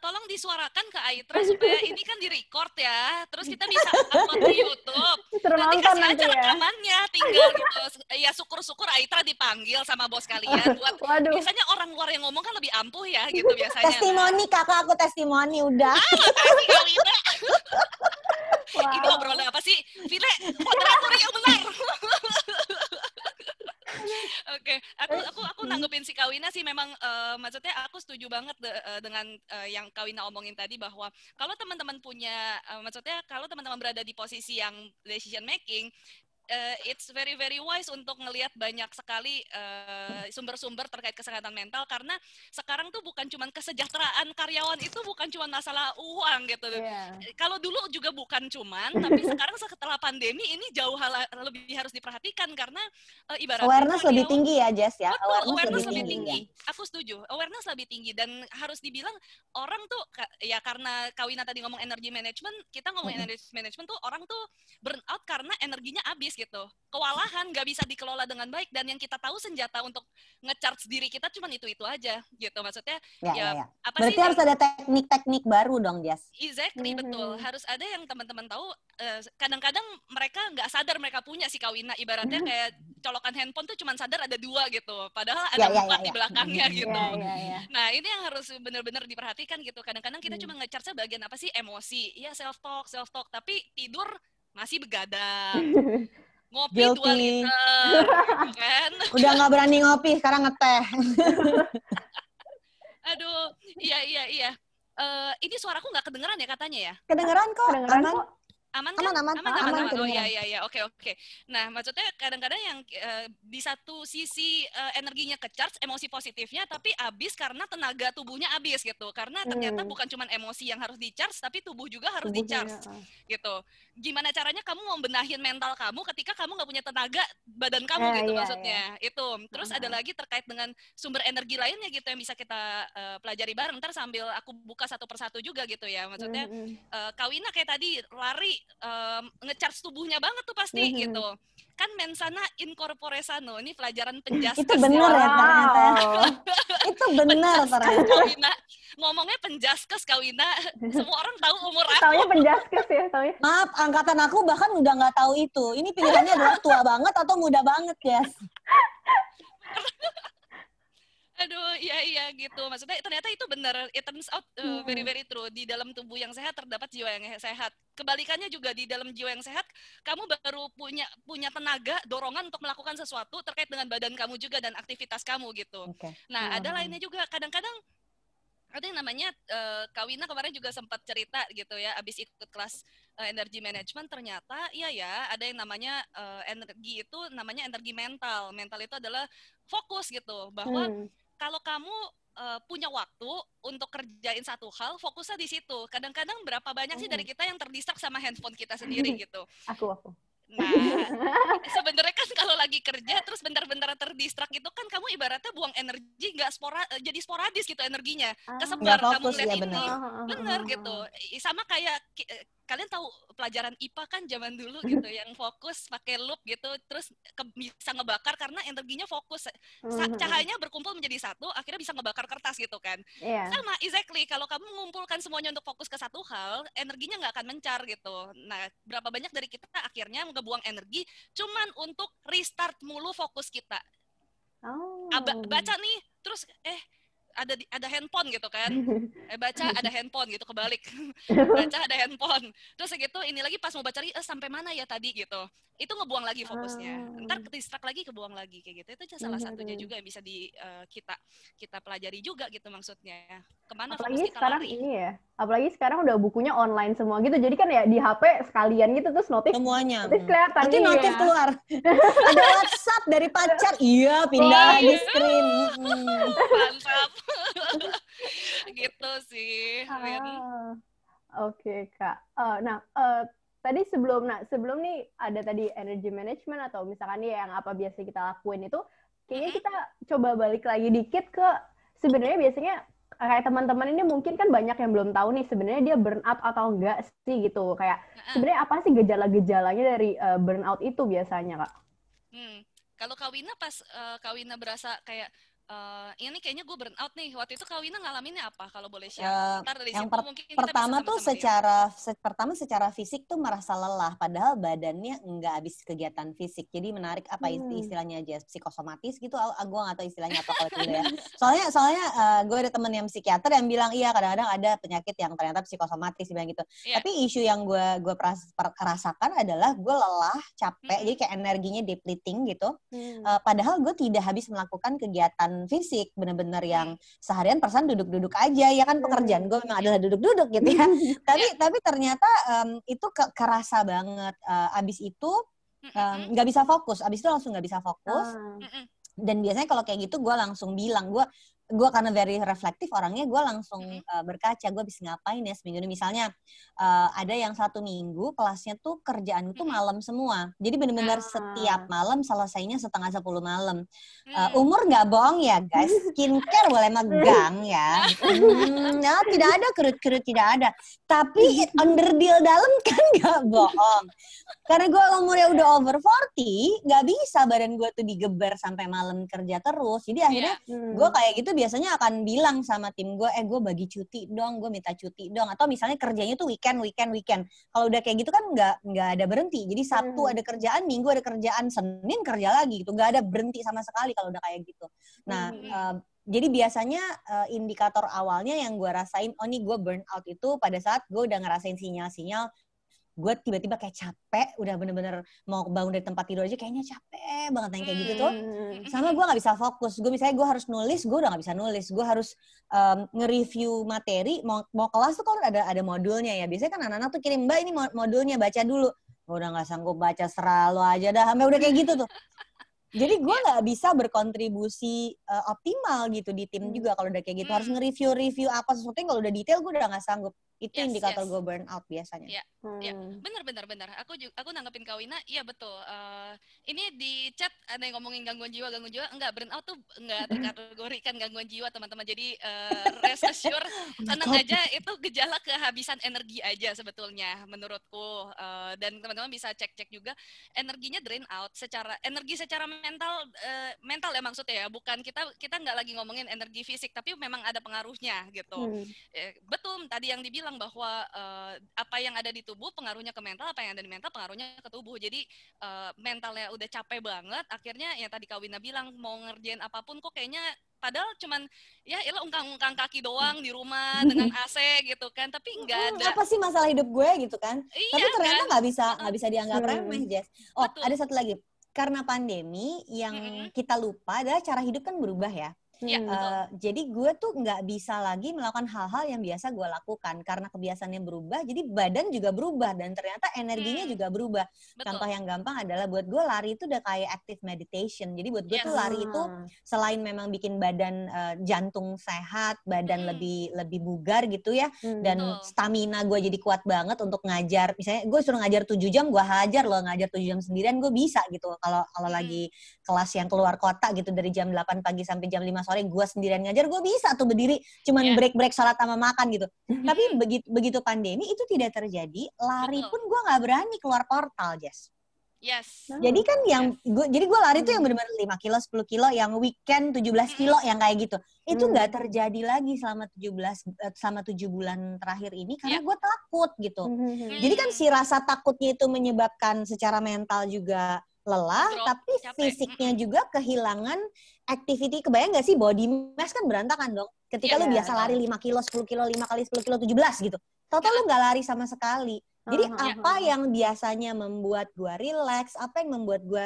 tolong disuarakan ke Aetra supaya ini kan di-record ya, terus kita bisa upload di YouTube. Nanti kasih aja rekamannya, tinggal gitu. Ya syukur-syukur Aetra dipanggil sama bos kalian. Biasanya orang luar yang ngomong kan lebih ampuh ya, gitu biasanya. Testimoni, kakak aku testimoni udah. Makasih Kawina. Ini obrolan apa sih? Vile, moderator yang benar. Oke, aku nanggepin si Kawina sih, memang maksudnya aku setuju banget dengan yang Kawina omongin tadi, bahwa kalau teman-teman punya maksudnya kalau teman-teman berada di posisi yang decision making, it's very very wise untuk ngelihat banyak sekali sumber-sumber terkait kesehatan mental, karena sekarang tuh bukan cuma kesejahteraan karyawan, itu bukan cuma masalah uang gitu. Kalau dulu juga bukan cuman, tapi sekarang setelah pandemi ini jauh lebih harus diperhatikan, karena ibaratnya awareness lebih tinggi ya, Jess ya. Betul, awareness lebih tinggi. Aku setuju, awareness lebih tinggi, dan harus dibilang orang tuh ya, karena Kawina tadi ngomong energy management, kita ngomong energy management tuh orang tuh burn out karena energinya habis gitu, kewalahan, nggak bisa dikelola dengan baik, dan yang kita tahu senjata untuk nge-charge diri kita cuma itu aja gitu, maksudnya apa berarti sih harus ada teknik-teknik baru dong, Jess. Exactly, betul, harus ada yang teman-teman tahu. Kadang-kadang mereka nggak sadar mereka punya si Kawina, ibaratnya kayak colokan handphone tuh cuma sadar ada 2 gitu, padahal ada 4 di belakangnya gitu. Nah ini yang harus benar-benar diperhatikan gitu. Kadang-kadang kita cuma nge-charge bagian apa sih, emosi, ya self talk, tapi tidur masih begadang. Ngopi Guilty. 2 liter, gitu kan? Udah nggak berani ngopi, sekarang ngeteh. Aduh, iya. Ini suaraku nggak kedengeran ya katanya ya? Kedengeran kok, aman. Aman kan? Aman. Aman. Oh Kedengeran. iya. Oke. Nah, maksudnya kadang-kadang yang di satu sisi energinya ke-charge, emosi positifnya, tapi habis karena tenaga tubuhnya habis gitu. Karena ternyata bukan cuma emosi yang harus di-charge, tapi tubuh juga harus di-charge gitu. Gimana caranya kamu mau benahin mental kamu ketika kamu nggak punya tenaga badan kamu gitu maksudnya. Itu. Terus ada lagi terkait dengan sumber energi lainnya gitu yang bisa kita pelajari bareng. Ntar sambil aku buka satu persatu juga gitu ya. Maksudnya Kawina kayak tadi lari nge-charge tubuhnya banget tuh pasti gitu. Kan mensana in corpore sano, ini pelajaran penjaskes. Itu bener ya ternyata. Itu bener ternyata. Kawina. Ngomongnya penjaskes Kawina. Semua orang tahu umur aku. Taunya penjaskes ya, taunya. Maaf, angkatan aku bahkan udah nggak tahu itu. Ini pilihannya adalah tua banget atau muda banget, Yes. Aduh, iya gitu. Maksudnya ternyata itu benar. It turns out very very true. Di dalam tubuh yang sehat terdapat jiwa yang sehat. Kebalikannya juga di dalam jiwa yang sehat, kamu baru punya tenaga, dorongan untuk melakukan sesuatu terkait dengan badan kamu juga dan aktivitas kamu gitu. Okay. Nah, ada lainnya juga. Kadang-kadang ada yang namanya Kawina kemarin juga sempat cerita gitu ya, abis ikut kelas energi management ternyata iya ya ada yang namanya energi itu namanya energi mental. Mental itu adalah fokus gitu bahwa kalau kamu punya waktu untuk kerjain satu hal, fokusnya di situ. Kadang-kadang berapa banyak sih dari kita yang terdistrak sama handphone kita sendiri gitu. Aku. Nah, sebenarnya kan kalau lagi kerja terus bentar-bentar terdistrak itu kan kamu ibaratnya buang energi nggak jadi sporadis gitu energinya. Kesebar kamu ngeliat ini. Bener gitu. Sama kayak kalian tahu pelajaran IPA kan zaman dulu gitu yang fokus pakai loop gitu terus bisa ngebakar karena energinya fokus. Cahayanya berkumpul menjadi satu, akhirnya bisa ngebakar kertas gitu kan. Sama exactly kalau kamu mengumpulkan semuanya untuk fokus ke satu hal, energinya nggak akan mencar gitu. Nah, berapa banyak dari kita akhirnya ngebuang energi cuman untuk restart mulu fokus kita. Baca nih, terus ada handphone gitu kan. Baca ada handphone gitu kebalik. Baca ada handphone. Terus gitu ini lagi pas mau baca lagi sampai mana ya tadi gitu. Itu ngebuang lagi fokusnya. Ntar kedistrak lagi kebuang lagi kayak gitu. Itu salah satunya juga yang bisa kita pelajari juga gitu maksudnya. Kemana apalagi fokus kita sekarang lari. ini ya. Apalagi sekarang udah bukunya online semua gitu. Jadi kan ya di HP sekalian gitu terus notif. Semuanya. Notif kelihatan. Nanti notif keluar. Ada WhatsApp dari pacar. Iya, pindah di screen. Mantap. Gitu sih. Oke, Kak. Tadi sebelum nih ada tadi energy management atau misalkan ya yang apa biasa kita lakuin itu, kayaknya kita coba balik lagi dikit ke sebenarnya biasanya kayak teman-teman ini mungkin kan banyak yang belum tahu nih sebenarnya dia burnout atau enggak sih gitu. Kayak sebenarnya apa sih gejala-gejalanya dari burnout itu biasanya, Kak? Kalau Kawina pas Kawina berasa kayak ini kayaknya gue burn out nih. Waktu itu Kawina ngalaminnya apa kalau boleh share? Ntar dari yang situ mungkin kita pertama bisa tuh sama-sama secara fisik tuh merasa lelah, padahal badannya nggak habis kegiatan fisik. Jadi menarik apa istilahnya aja psikosomatis gitu. Gue nggak tahu istilahnya apa kalau itu ya. Soalnya gue ada temen yang psikiater yang bilang iya kadang-kadang ada penyakit yang ternyata psikosomatis bilang gitu. Yeah. Tapi isu yang gue rasakan adalah gue lelah, capek, jadi kayak energinya depleting gitu. Padahal gue tidak habis melakukan kegiatan fisik, benar-benar yang seharian perasaan duduk-duduk aja ya kan pekerjaan gue memang adalah duduk-duduk gitu ya. Tapi ternyata itu kerasa banget. Abis itu nggak bisa fokus. Abis itu langsung nggak bisa fokus. Dan biasanya kalau kayak gitu gue langsung bilang gue karena very reflektif orangnya, gue langsung berkaca gue bisa ngapain ya seminggu ini. Misalnya ada yang 1 minggu kelasnya tuh kerjaan tuh malam semua, jadi benar-benar setiap malam selesainya 9:30 malam. Umur nggak bohong ya guys, skincare boleh megang ya. Nah, tidak ada kerut-kerut, tidak ada, tapi underdeal dalam kan nggak bohong. Karena gue umurnya udah over 40, nggak bisa badan gue tuh digeber sampai malam kerja terus. Jadi akhirnya gue kayak gitu biasanya akan bilang sama tim gue, gue bagi cuti dong, gue minta cuti dong. Atau misalnya kerjanya tuh weekend. Kalau udah kayak gitu kan nggak ada berhenti. Jadi Sabtu ada kerjaan, Minggu ada kerjaan, Senin kerja lagi gitu. Nggak ada berhenti sama sekali kalau udah kayak gitu. Nah, jadi biasanya indikator awalnya yang gue rasain, oh nih gue burn out itu pada saat gue udah ngerasain sinyal-sinyal gue tiba-tiba kayak capek, udah bener-bener mau bangun dari tempat tidur aja kayaknya capek banget yang kayak gitu tuh. Sama gue nggak bisa fokus. Gue misalnya gue harus nulis, gue udah nggak bisa nulis. Gue harus nge-review materi. Mau kelas tuh kan ada modulnya ya. Biasanya kan anak-anak tuh kirim, Mbak ini modulnya baca dulu. Gue udah nggak sanggup baca, serah lo aja dah. Sampai udah kayak gitu tuh. Jadi gue nggak bisa berkontribusi optimal gitu di tim juga kalau udah kayak gitu. Harus nge-review apa sesuatu yang kalau udah detail gue udah nggak sanggup. Itu indikator gue burn out biasanya. Ya, benar. Aku nanggepin Kak Wina, iya betul. Ini di chat ada yang ngomongin gangguan jiwa. Enggak, burn out tuh enggak terkategorikan gangguan jiwa teman-teman. Jadi rest assure, tenang aja, itu gejala kehabisan energi aja sebetulnya menurutku. Dan teman-teman bisa cek-cek juga energinya drain out secara mental ya maksudnya ya. Bukan kita nggak lagi ngomongin energi fisik, tapi memang ada pengaruhnya gitu. Betul tadi yang dibilang bahwa apa yang ada di tubuh pengaruhnya ke mental, apa yang ada di mental pengaruhnya ke tubuh. Jadi mentalnya udah capek banget, akhirnya ya tadi Kak Wina bilang mau ngerjain apapun kok kayaknya padahal cuman ya ilah ungkang-ungkang kaki doang di rumah dengan AC gitu kan, tapi nggak ada. Apa sih masalah hidup gue gitu kan? Iya, tapi ternyata nggak bisa dianggap remeh, Jess. Oh, betul. Ada satu lagi. Karena pandemi yang kita lupa adalah cara hidup kan berubah ya. Ya, jadi gue tuh nggak bisa lagi melakukan hal-hal yang biasa gue lakukan karena kebiasaannya berubah. Jadi badan juga berubah dan ternyata energinya juga berubah. Betul. Contoh yang gampang adalah buat gue lari itu udah kayak active meditation. Jadi buat gue tuh lari itu selain memang bikin badan jantung sehat, badan lebih bugar gitu ya, dan stamina gue jadi kuat banget untuk ngajar. Misalnya gue suruh ngajar 7 jam, gue hajar loh, ngajar 7 jam sendirian gue bisa gitu. Kalau lagi kelas yang keluar kota gitu dari jam 8 pagi sampai jam 5 sore gue sendirian ngajar, gue bisa tuh berdiri cuman break sholat sama makan gitu. Tapi begitu pandemi itu tidak terjadi, lari pun gue nggak berani keluar portal, Jess. Yes. Jadi kan jadi gue lari tuh yang benar-benar 5 kilo, 10 kilo, yang weekend 17 kilo yang kayak gitu. Itu nggak terjadi lagi selama 7 bulan terakhir ini karena gue takut gitu. Jadi kan si rasa takutnya itu menyebabkan secara mental juga lelah, tapi fisiknya juga kehilangan activity. Kebayang gak sih body mass kan berantakan dong. Ketika lu biasa lari 5 kilo, 10 kilo, 5 kali 10 kilo, 17 gitu. Total lu gak lari sama sekali. Jadi apa yang biasanya membuat gue relax, apa yang membuat gue,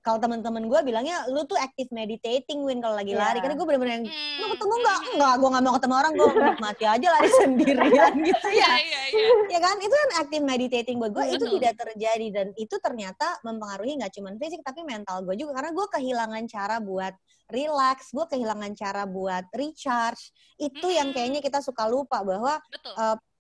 kalau teman-teman gue bilangnya lu tuh active meditating, Win, kalau lagi lari. Karena gue bener-bener yang, mau ketemu nggak? Enggak, gue nggak mau ketemu orang, gue mati aja lari sendirian gitu ya. Ya kan, itu kan active meditating buat gue. Itu tidak terjadi, dan itu ternyata mempengaruhi nggak cuma fisik, tapi mental gue juga. Karena gue kehilangan cara buat relax, gue kehilangan cara buat recharge. Itu yang kayaknya kita suka lupa, bahwa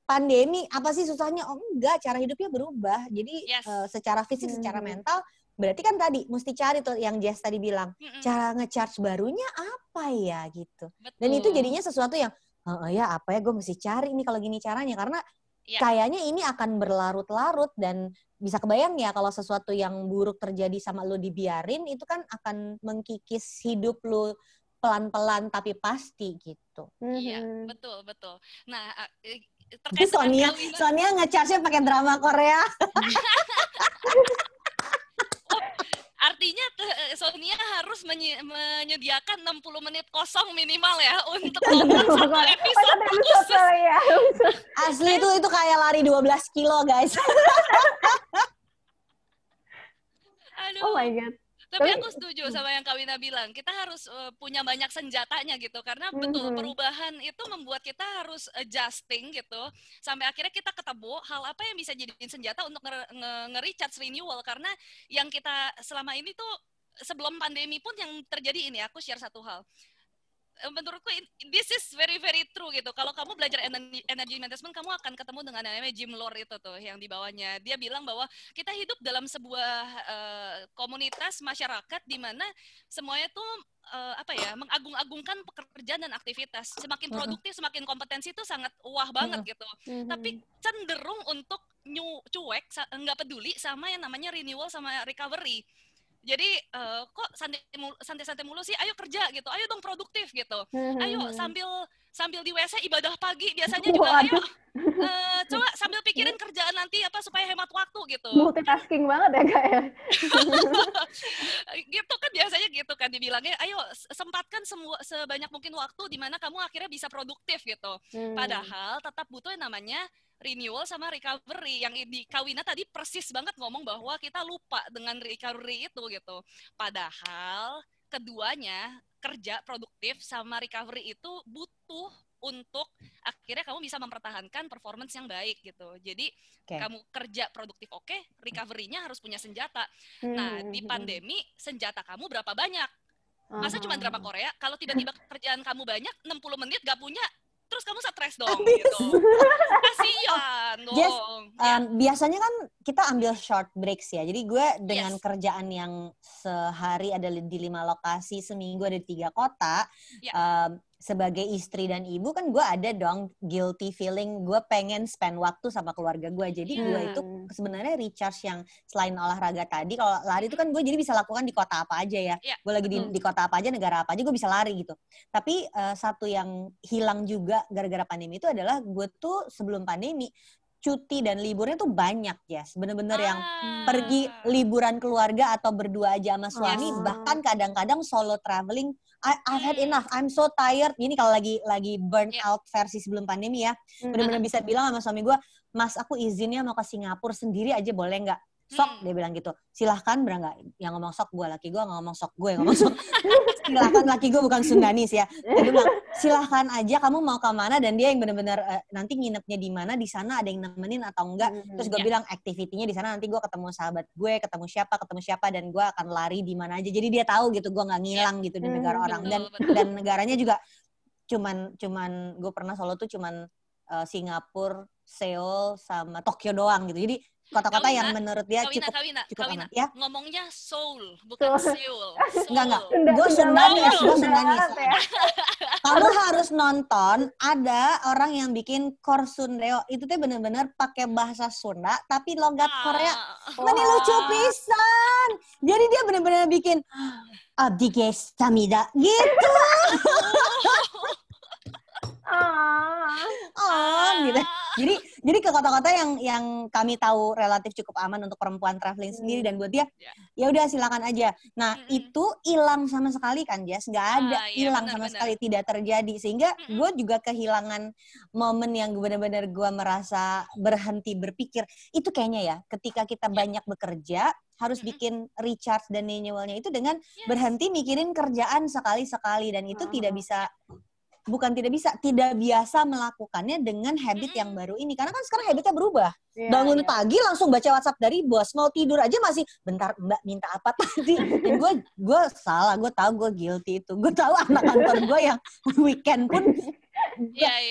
pandemi, apa sih susahnya? Oh enggak, cara hidupnya berubah. Jadi secara fisik, secara mental, berarti kan tadi mesti cari tuh yang Jess tadi bilang, cara nge-charge barunya apa ya gitu. Dan itu jadinya sesuatu yang, apa ya gue mesti cari nih kalau gini caranya. Karena kayaknya ini akan berlarut-larut, dan bisa kebayang ya kalau sesuatu yang buruk terjadi sama lu dibiarin, itu kan akan mengkikis hidup lu pelan-pelan tapi pasti gitu. Iya, betul. Nah, itu Sonia nge-charge-nya pakai drama Korea. Artinya Sonia harus menyediakan 60 menit kosong minimal ya untuk nonton satu episode khusus. Ya. Asli itu kayak lari 12 kilo, guys. Aduh. Oh my God. Tapi aku setuju sama yang Kak Wina bilang, kita harus punya banyak senjatanya gitu, karena betul perubahan itu membuat kita harus adjusting gitu, sampai akhirnya kita ketemu hal apa yang bisa jadiin senjata untuk nge-recharge renewal. Karena yang kita selama ini tuh sebelum pandemi pun yang terjadi ini, aku share satu hal. Menurutku this is very very true gitu. Kalau kamu belajar energy management, kamu akan ketemu dengan namanya Jim Lohr itu tuh yang di bawahnya. Dia bilang bahwa kita hidup dalam sebuah komunitas masyarakat di mana semuanya tuh mengagung-agungkan pekerjaan dan aktivitas. Semakin produktif, semakin kompetensi itu sangat wah banget gitu. Tapi cenderung untuk cuek, nggak peduli sama yang namanya renewal sama recovery. Jadi kok santai-santai mulu sih, ayo kerja gitu, ayo dong produktif gitu, ayo sambil sambil di WC ibadah pagi biasanya juga. Ayo coba sambil pikirin kerjaan nanti apa supaya hemat waktu gitu. Multitasking banget ya Kak ya. Gitu kan biasanya gitu kan dibilangnya, ayo sempatkan sebanyak mungkin waktu di mana kamu akhirnya bisa produktif gitu. Padahal tetap butuh yang namanya renewal sama recovery. Yang di Kawina tadi persis banget ngomong bahwa kita lupa dengan recovery itu gitu. Padahal keduanya, kerja produktif sama recovery itu butuh untuk akhirnya kamu bisa mempertahankan performance yang baik gitu. Jadi kamu kerja produktif oke, recovery-nya harus punya senjata. Nah, di pandemi senjata kamu berapa banyak? Masa cuma drama Korea? Kalau tiba-tiba kerjaan kamu banyak, 60 menit gak punya, terus kamu stres dong gitu. Kasian dong. Jess, biasanya kan kita ambil short breaks ya. Jadi gue dengan kerjaan yang sehari ada di 5 lokasi, seminggu ada di 3 kota. Sebagai istri dan ibu kan gue ada dong guilty feeling, gue pengen spend waktu sama keluarga gue. Jadi gue itu sebenarnya recharge yang selain olahraga tadi, kalau lari itu kan gue jadi bisa lakukan di kota apa aja ya. Gue lagi di kota apa aja, negara apa aja gue bisa lari gitu. Tapi satu yang hilang juga gara-gara pandemi itu adalah gue tuh sebelum pandemi cuti dan liburnya tuh banyak ya. Bener-bener yang pergi liburan keluarga atau berdua aja sama suami, bahkan kadang-kadang solo traveling. I've had enough. I'm so tired. Ini kalau lagi burn out versi sebelum pandemi ya. Benar-benar bisa bilang sama suami gue, Mas aku izinnya mau ke Singapura sendiri aja boleh nggak? Sok, dia bilang gitu. Silahkan, berangga. Yang ngomong sok gue, laki gue nggak ngomong sok gue yang ngomong sok. Silahkan, laki gue bukan Sundanis ya. Dia bilang, silahkan aja kamu mau ke mana, dan dia yang benar-benar nanti nginepnya di mana, di sana ada yang nemenin atau enggak. Terus gue bilang aktivitinya di sana nanti gue ketemu sahabat gue, ketemu siapa dan gue akan lari di mana aja. Jadi dia tahu gitu, gue nggak ngilang gitu di negara orang. Dan negaranya juga cuman gue pernah solo tuh cuman Singapura, Seoul sama Tokyo doang gitu. Jadi kota-kota yang menurut dia cukup aman ya. Ngomongnya Seoul bukan Seoul. Enggak. Gue Sundanis. Kamu harus nonton, ada orang yang bikin Korsundeo. Itu tuh bener-bener pakai bahasa Sunda tapi logat Korea. Ini lucu pisan. Jadi dia bener-bener bikin abdi geus samida gitu. Gitu. Jadi ke kota-kota yang kami tahu relatif cukup aman untuk perempuan traveling sendiri, dan buat dia ya udah silakan aja. Nah, itu hilang sama sekali kan, Jess? Nggak ada, hilang sama sekali, tidak terjadi. Sehingga gue juga kehilangan momen yang benar-benar gue merasa berhenti berpikir. Itu kayaknya ya, ketika kita banyak bekerja, harus bikin recharge dan renewalnya itu dengan berhenti mikirin kerjaan sekali-sekali, dan itu tidak biasa melakukannya dengan habit yang baru ini. Karena kan sekarang habitnya berubah. Bangun pagi langsung baca WhatsApp dari bos. Mau tidur aja masih, bentar Mbak minta apa tadi. Dan gue salah, gue tahu gue guilty itu. Gue tahu anak kantor gue yang weekend pun,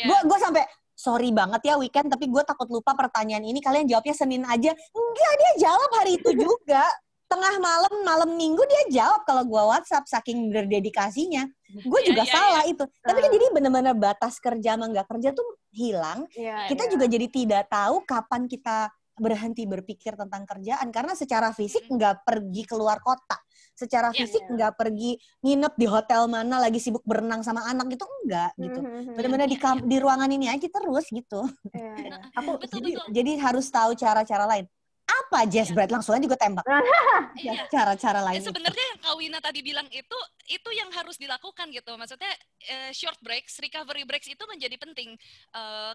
gue sampai, sorry banget ya weekend, tapi gue takut lupa pertanyaan ini. Kalian jawabnya Senin aja. Enggak, dia jawab hari itu juga. Tengah malam minggu dia jawab kalau gue WhatsApp, saking berdedikasinya. Gue juga salah itu. Tapi kan jadi benar-benar batas kerja sama nggak kerja tuh hilang. Kita juga jadi tidak tahu kapan kita berhenti berpikir tentang kerjaan. Karena secara fisik nggak pergi keluar kota. Secara fisik nggak pergi nginep di hotel mana lagi sibuk berenang sama anak gitu, enggak gitu. Benar-benar di ruangan ini aja terus gitu. Jadi harus tahu cara-cara lain. Apa Jess Brad? Langsung aja juga tembak. Cara-cara lain. Sebenarnya yang Kawina tadi bilang itu yang harus dilakukan gitu. Maksudnya short breaks, recovery breaks itu menjadi penting.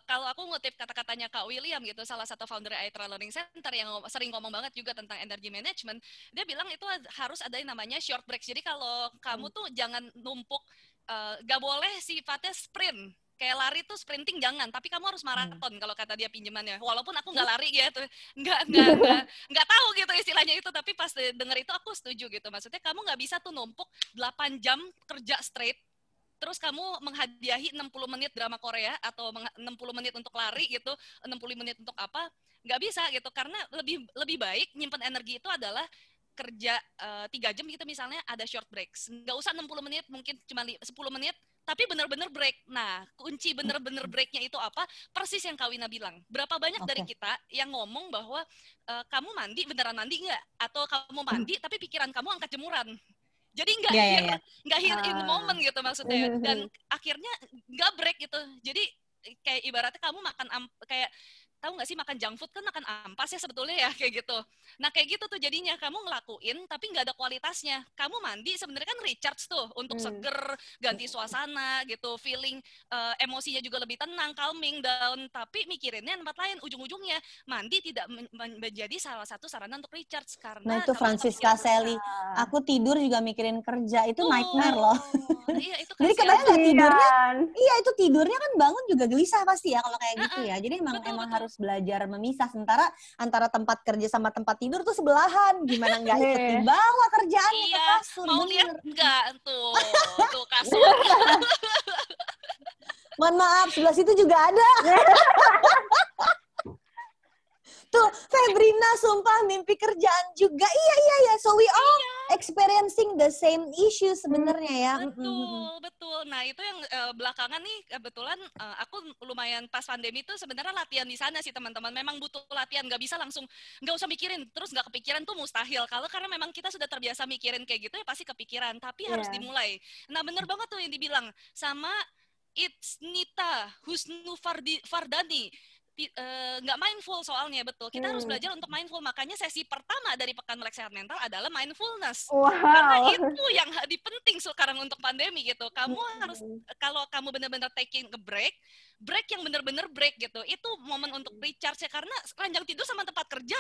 Kalau aku ngutip kata-katanya Kak William gitu, salah satu founder Aitra Learning Center yang sering ngomong banget juga tentang energy management, dia bilang itu harus ada yang namanya short breaks. Jadi kalau kamu tuh jangan numpuk, gak boleh sifatnya sprint. Kayak lari tuh sprinting jangan, tapi kamu harus maraton kalau kata dia pinjamannya. Walaupun aku nggak lari gitu, nggak tahu gitu istilahnya itu, tapi pas denger itu aku setuju gitu. Maksudnya kamu nggak bisa tuh numpuk 8 jam kerja straight, terus kamu menghadiahi 60 menit drama Korea atau 60 menit untuk lari gitu, 60 menit untuk apa? Nggak bisa gitu, karena lebih baik nyimpen energi itu adalah kerja 3 jam gitu misalnya, ada short breaks. Nggak usah 60 menit, mungkin cuma 10 menit, tapi benar-benar break. Nah, kunci benar-benar breaknya itu apa? Persis yang Kawina bilang. Berapa banyak dari kita yang ngomong bahwa kamu mandi, beneran mandi nggak? Atau kamu mandi, tapi pikiran kamu angkat jemuran. Jadi nggak here in the moment gitu maksudnya. Dan akhirnya nggak break gitu. Jadi kayak ibaratnya kamu makan kayak tahu nggak sih makan junk food kan makan ampas ya sebetulnya ya kayak gitu. Nah kayak gitu tuh jadinya kamu ngelakuin tapi nggak ada kualitasnya. Kamu mandi sebenarnya kan recharge tuh untuk seger, ganti suasana gitu, feeling emosinya juga lebih tenang, calming down. Tapi mikirinnya tempat lain, ujung-ujungnya mandi tidak menjadi salah satu sarana untuk recharge karena. Nah itu Francisca Sally, aku tidur juga mikirin kerja itu nightmare loh. Iya itu jadi kebayang nggak tidurnya? Iya itu tidurnya kan bangun juga gelisah pasti ya kalau kayak gitu ya. Jadi emang harus belajar memisah. Sementara antara tempat kerja sama tempat tidur tuh sebelahan. Gimana nggak ikut dibawa kerjaannya ke kasur? Mau lihat nggak tuh kasur? Mohon maaf, sebelah situ juga ada. Tuh, Febrina sumpah mimpi kerjaan juga. Iya. So we all experiencing the same issue sebenarnya ya. Betul. Nah, itu yang belakangan nih kebetulan aku lumayan pas pandemi tuh sebenarnya latihan di sana sih teman-teman. Memang butuh latihan, nggak bisa langsung nggak usah mikirin, terus nggak kepikiran tuh mustahil. Kalau karena memang kita sudah terbiasa mikirin kayak gitu ya pasti kepikiran, tapi harus dimulai. Nah, bener banget tuh yang dibilang sama It's Nita Husnu Fardani. Nggak mindful soalnya, betul. Kita harus belajar untuk mindful. Makanya sesi pertama dari Pekan Melek Sehat Mental adalah mindfulness. Karena itu yang penting sekarang untuk pandemi gitu. Kamu harus, kalau kamu benar-benar taking a break yang benar-benar break gitu. Itu momen untuk recharge ya. Karena ranjang tidur sama tempat kerja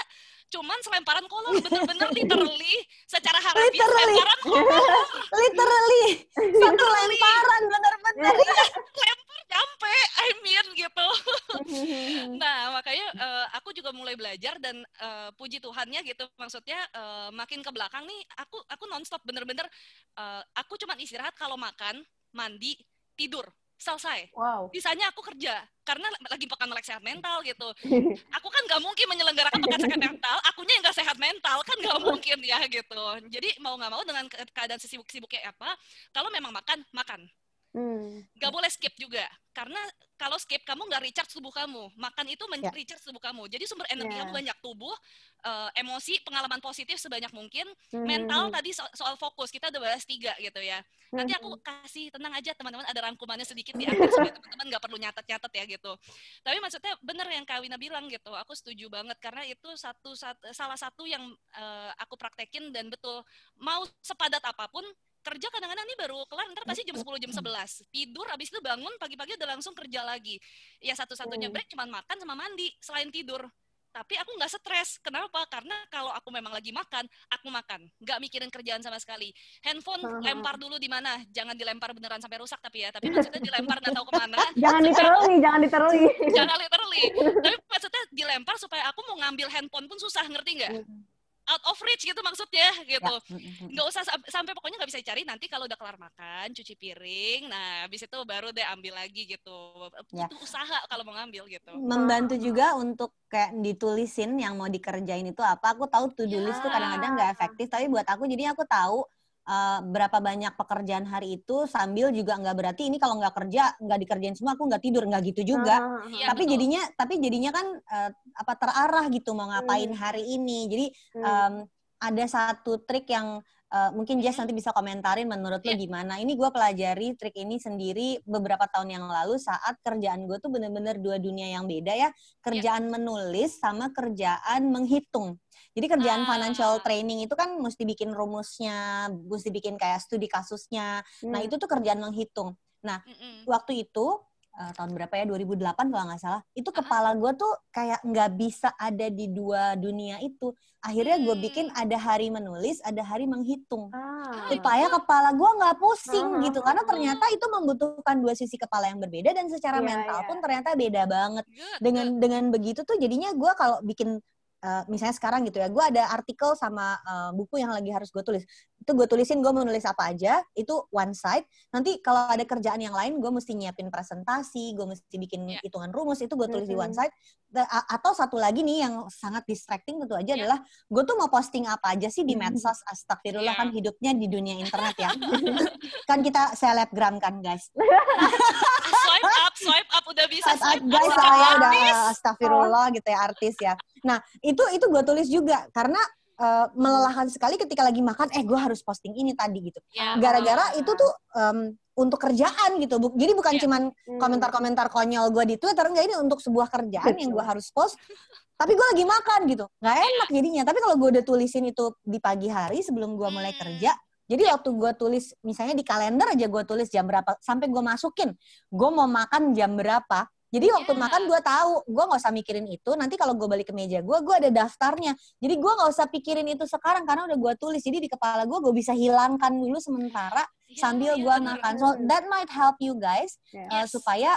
cuman selemparan kolor, benar-benar literally secara harafiah selemparan kolor. Literally. Satu lemparan benar-benar. Lempar nyampe, gitu. Nah, makanya aku juga mulai belajar dan puji Tuhannya gitu. Maksudnya makin ke belakang nih aku nonstop bener-bener aku cuma istirahat kalau makan, mandi, tidur. Selesai. Sisanya aku kerja karena lagi Pekan Melek Sehat Mental gitu. Aku kan nggak mungkin menyelenggarakan Pekan Sehat Mental, akunya yang nggak sehat mental kan nggak mungkin ya gitu. Jadi mau nggak mau dengan keadaan sesibuk-sibuk kayak apa, kalau memang makan. Gak boleh skip juga, karena kalau skip kamu nggak recharge tubuh kamu. Makan itu recharge tubuh kamu. Jadi sumber energi kamu banyak, tubuh, emosi, pengalaman positif sebanyak mungkin. Mental tadi soal fokus, kita udah bahas 3 gitu ya. Nanti aku kasih, tenang aja teman-teman, ada rangkumannya sedikit di akhir supaya teman-teman nggak perlu nyatet-nyatet ya gitu. Tapi maksudnya bener yang Kak Wina bilang gitu, aku setuju banget karena itu salah satu yang aku praktekin dan betul. Mau sepadat apapun, kerja kadang-kadang nih baru kelar, ntar pasti jam 10, jam 11. Tidur, habis itu bangun, pagi-pagi udah langsung kerja lagi. Ya satu-satunya break cuma makan sama mandi, selain tidur. Tapi aku nggak stres. Kenapa? Karena kalau aku memang lagi makan, aku makan. Nggak mikirin kerjaan sama sekali. Handphone lempar dulu di mana. Jangan dilempar beneran sampai rusak tapi ya. Tapi maksudnya dilempar nggak tahu kemana. Jangan literally. Jangan literally. Tapi maksudnya dilempar supaya aku mau ngambil handphone pun susah, ngerti nggak? Out of reach gitu maksudnya gitu. Nggak usah sampai pokoknya nggak bisa cari, nanti kalau udah kelar makan, cuci piring, nah habis itu baru deh ambil lagi gitu. Butuh usaha kalau mau ngambil gitu. Membantu juga untuk kayak ditulisin yang mau dikerjain itu apa. Aku tahu to do list tuh kadang-kadang nggak efektif, tapi buat aku jadinya aku tahu berapa banyak pekerjaan hari itu, sambil juga nggak berarti ini kalau nggak kerja nggak dikerjain semua aku nggak tidur, nggak gitu juga. Tapi jadinya kan terarah gitu mau ngapain hari ini. Jadi ada satu trik yang mungkin Jess nanti bisa komentarin menurut lo gimana. Ini gue pelajari trik ini sendiri beberapa tahun yang lalu saat kerjaan gue tuh bener-bener 2 dunia yang beda ya. Kerjaan menulis sama kerjaan menghitung. Jadi kerjaan financial training itu kan mesti bikin rumusnya, mesti bikin kayak studi kasusnya. Nah itu tuh kerjaan menghitung. Nah waktu itu tahun berapa ya, 2008 kalau nggak salah, itu kepala gue tuh kayak nggak bisa ada di 2 dunia itu. Akhirnya gue bikin ada hari menulis, ada hari menghitung. Supaya kepala gue nggak pusing gitu. Karena ternyata itu membutuhkan 2 sisi kepala yang berbeda dan secara mental pun ternyata beda banget. Dengan begitu tuh jadinya gue kalau bikin misalnya sekarang gitu ya, gue ada artikel sama buku yang lagi harus gue tulis. Itu gue tulisin gue mau nulis apa aja, itu one side. Nanti kalau ada kerjaan yang lain, gue mesti nyiapin presentasi, gue mesti bikin hitungan rumus, itu gue tulis di one side. Atau satu lagi nih yang sangat distracting tentu aja adalah, gue tuh mau posting apa aja sih di medsos, astagfirullah kan hidupnya di dunia internet ya. Kan kita selebgram kan guys. Swipe up udah bisa swipe up guys, saya udah astagfirullah gitu ya, artis ya. Nah itu gue tulis juga karena melelahkan sekali ketika lagi makan, gue harus posting ini tadi gitu. Gara-gara itu tuh untuk kerjaan gitu. Jadi bukan cuman komentar-komentar konyol gue di Twitter, enggak, ini untuk sebuah kerjaan yang gue harus post. Tapi gue lagi makan gitu, nggak enak jadinya. Tapi kalau gue udah tulisin itu di pagi hari sebelum gue mulai kerja, jadi waktu gue tulis, misalnya di kalender aja gue tulis jam berapa, sampai gue masukin, gue mau makan jam berapa. Jadi waktu makan gue tahu, gue nggak usah mikirin itu. Nanti kalau gue balik ke meja gue ada daftarnya. Jadi gue nggak usah pikirin itu sekarang karena udah gue tulis. Jadi di kepala gue bisa hilangkan dulu sementara sambil gue makan. So that might help you guys supaya